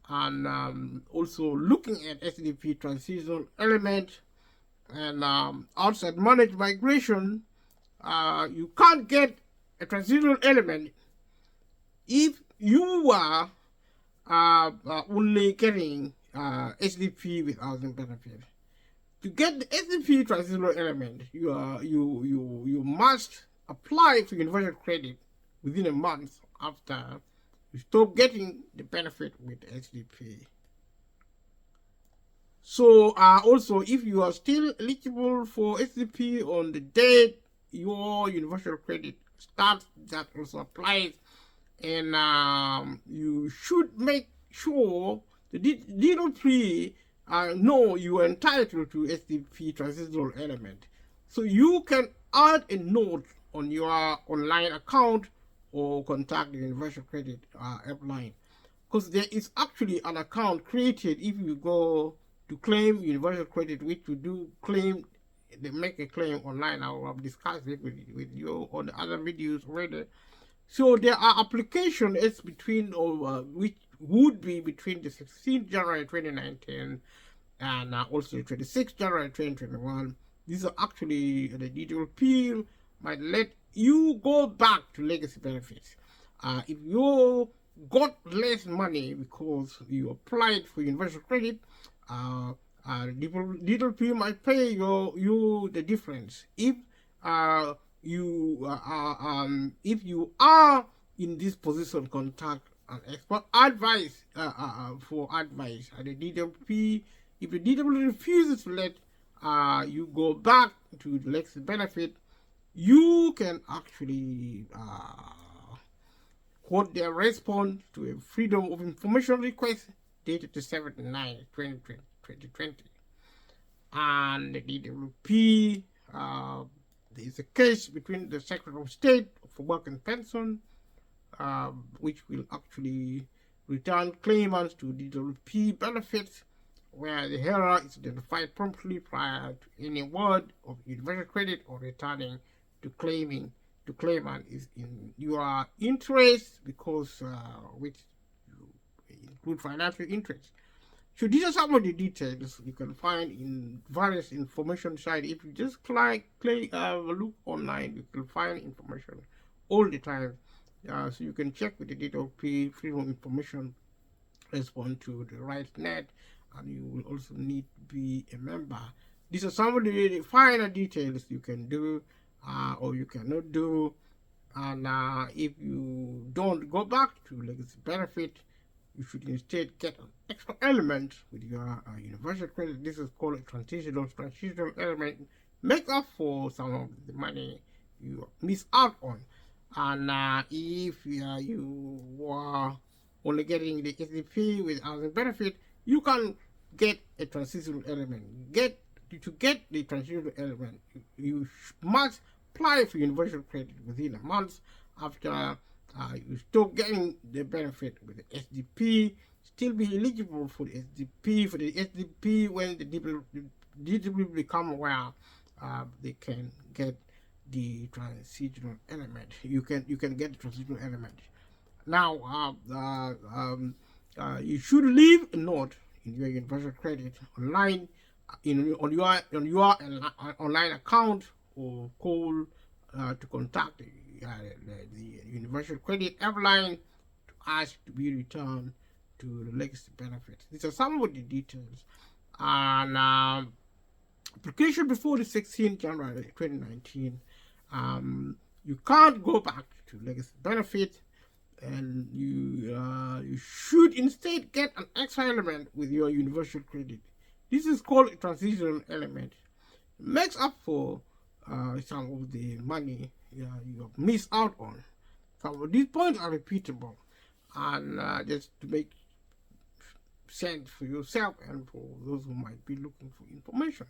[SPEAKER 1] and also looking at SDP transitional element and outside managed migration, you can't get a transitional element if you are only getting SDP with housing benefit. To get the SDP transitional element, you must apply for universal credit within a month after you stop getting the benefit with SDP. So also, if you are still eligible for SDP on the date your universal credit starts, that also applies. And you should make sure the DWP know you are entitled to SDP transitional element. So you can add a note on your online account or contact the universal credit helpline, because there is actually an account created if you go to claim universal credit, which you do claim. They make a claim online. I will have discussed it with you on the other videos already. So there are applications between which would be between the 16th January 2019 and also 26th January 2021. These are actually the DWP might let you go back to legacy benefits. If you got less money because you applied for universal credit, DWP might pay you the difference. If if you are in this position, contact an expert advice for advice at the DWP. If the DWP refuses to let you go back to the legacy benefit, you can actually quote their response to a Freedom of Information request dated to 7/9/2020. And the DWP, there is a case between the Secretary of State for Work and Pension, which will actually return claimants to DWP benefits, where the error is identified promptly prior to any award of universal credit, or returning to claimant is in your interest, because which include financial interest. So these are some of the details you can find in various information sites. If you just look online, you can find information all the time. So you can check with the DWP Freedom of Information, respond to the RightsNet, and you will also need to be a member. These are some of the finer details you can do or you cannot do. And if you don't go back to legacy benefit, you should instead get an extra element with your universal credit. This is called a transitional element. Make up for some of the money you miss out on. And if you are only getting the SDP with housing benefit, you can get a transitional element. To get the transitional element, you must apply for universal credit within a month after you stop getting the benefit with the SDP. Still be eligible for the SDP. For the SDP, when the DWP become aware, they can get the transitional element. You can get the transitional element. Now, you should leave a note in your universal credit online, on your online account, or call to contact the universal credit helpline to ask to be returned to the legacy benefits. These are some of the details. And application before the 16th January 2019, you can't go back to legacy benefit, and you should instead get an extra element with your universal credit. This is called a transitional element. It makes up for some of the money you have missed out on. Some of these points are repeatable, and just to make sense for yourself and for those who might be looking for information.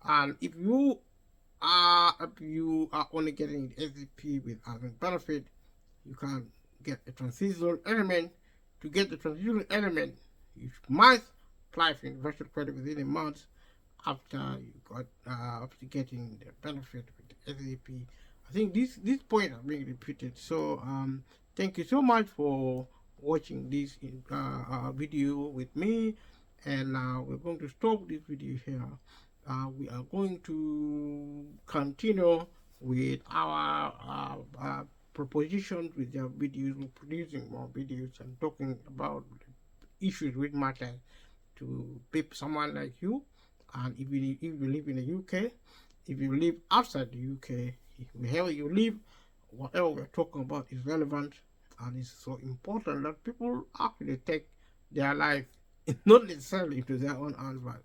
[SPEAKER 1] And if you are only getting SDP with added benefit, you can get a transitional element. To get the transitional element, you must apply for universal credit within a month after you got after getting the benefit with the SDP. I think these points are being repeated. So thank you so much for watching this video with me, and we're going to stop this video here. We are going to continue with our propositions with their videos. We're producing more videos and talking about issues which matter to someone like you. And if you live in the UK, if you live outside the UK, wherever you live, whatever we're talking about is relevant, and it's so important that people actually take their life not necessarily into their own hands, but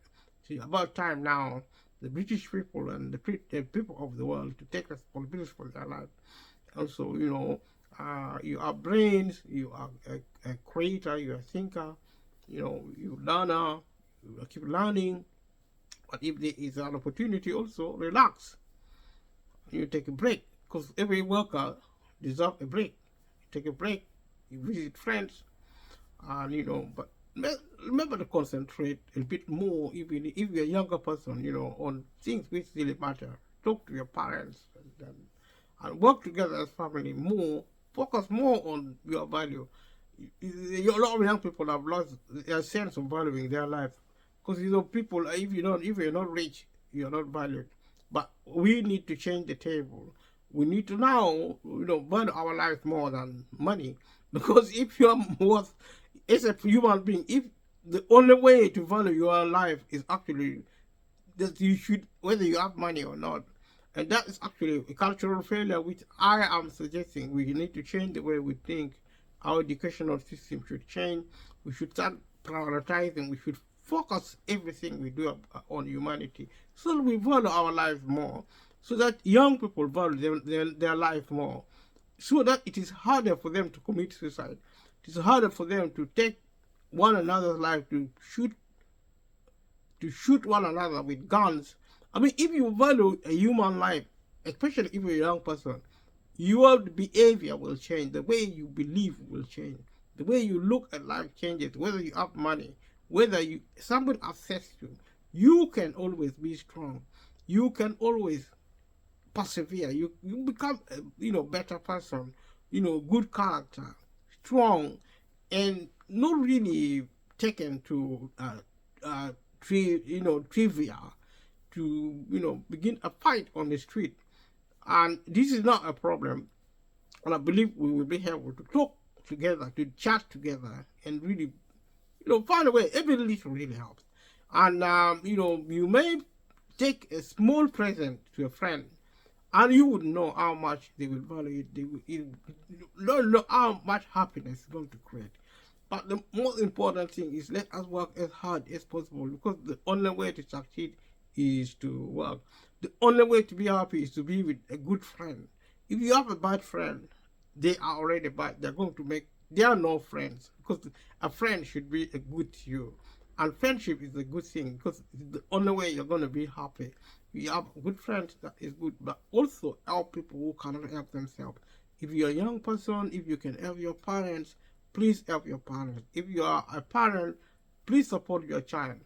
[SPEAKER 1] it's about time now the British people and the people of the world to take responsibility for their life. Also, you are brains, you are a creator, you're a thinker, you learner, you keep learning. But if there is an opportunity, also relax. You take a break, because every worker deserves a break. You take a break, you visit friends, and but remember to concentrate a bit more, even if you're a younger person, on things which really matter. Talk to your parents and work together as family more. Focus more on your value. A lot of young people have lost their sense of valuing their life, because people, if you're not rich, you're not valued. But we need to change the table. We need to now value our lives more than money, because if you're worth as a human being, if the only way to value your life is actually that you should, whether you have money or not, and that is actually a cultural failure, which I am suggesting we need to change the way we think. Our educational system should change. We should start prioritizing. We should focus everything we do on humanity, so that we value our lives more, so that young people value their life more, so that it is harder for them to commit suicide. It is harder for them to take one another's life, to shoot one another with guns. I mean, if you value a human life, especially if you're a young person, your behavior will change. The way you believe will change. The way you look at life changes. Whether you have money, whether somebody accepts you can always be strong. You can always persevere. You become a better person. Good character, strong, and not really taken to trivia to begin a fight on the street. And this is not a problem. And I believe we will be able to talk together, to chat together, and really find a way. Every little really helps. And you may take a small present to a friend, and you would know how much they will value it. They will know how much happiness it's going to create. But the most important thing is, let us work as hard as possible, because the only way to succeed is to work. The only way to be happy is to be with a good friend. If you have a bad friend, they are already bad. They are no friends, because a friend should be a good to you. And friendship is a good thing, because it's the only way you're going to be happy. You have good friends, that is good, but also help people who cannot help themselves. If you're a young person, if you can help your parents, please help your parents. If you are a parent, please support your child.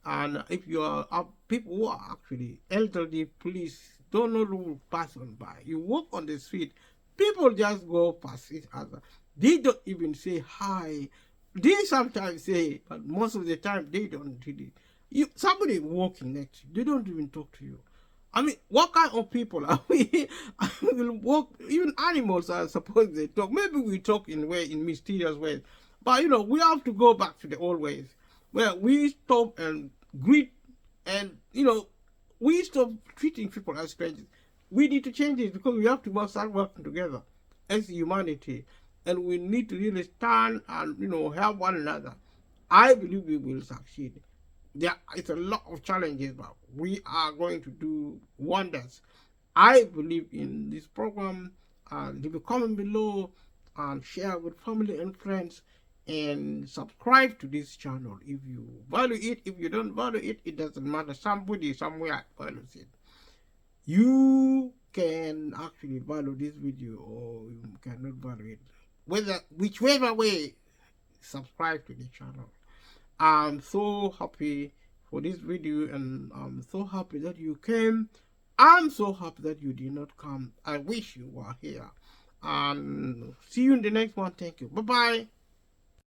[SPEAKER 1] And if you are people who are actually elderly, please don't know who pass on by. You walk on the street, people just go past each other. They don't even say hi. They sometimes say, but most of the time they don't really. Somebody walking next to you, they don't even talk to you. I mean, what kind of people are we? Even animals are supposed they talk. Maybe we talk in mysterious ways. But we have to go back to the old ways, where we stop and greet, and we stop treating people as strangers. We need to change this, because we have to start working together as humanity, and we need to really stand and help one another. I believe we will succeed. There is a lot of challenges, but we are going to do wonders. I believe in this program. Leave a comment below and share with family and friends, and subscribe to this channel if you value it. If you don't value it, it doesn't matter. Somebody somewhere values it. You can actually value this video or you cannot value it. Whichever way, subscribe to the channel. I'm so happy for this video, and I'm so happy that you came. I'm so happy that you did not come. I wish you were here. And see you in the next one. Thank you. Bye bye.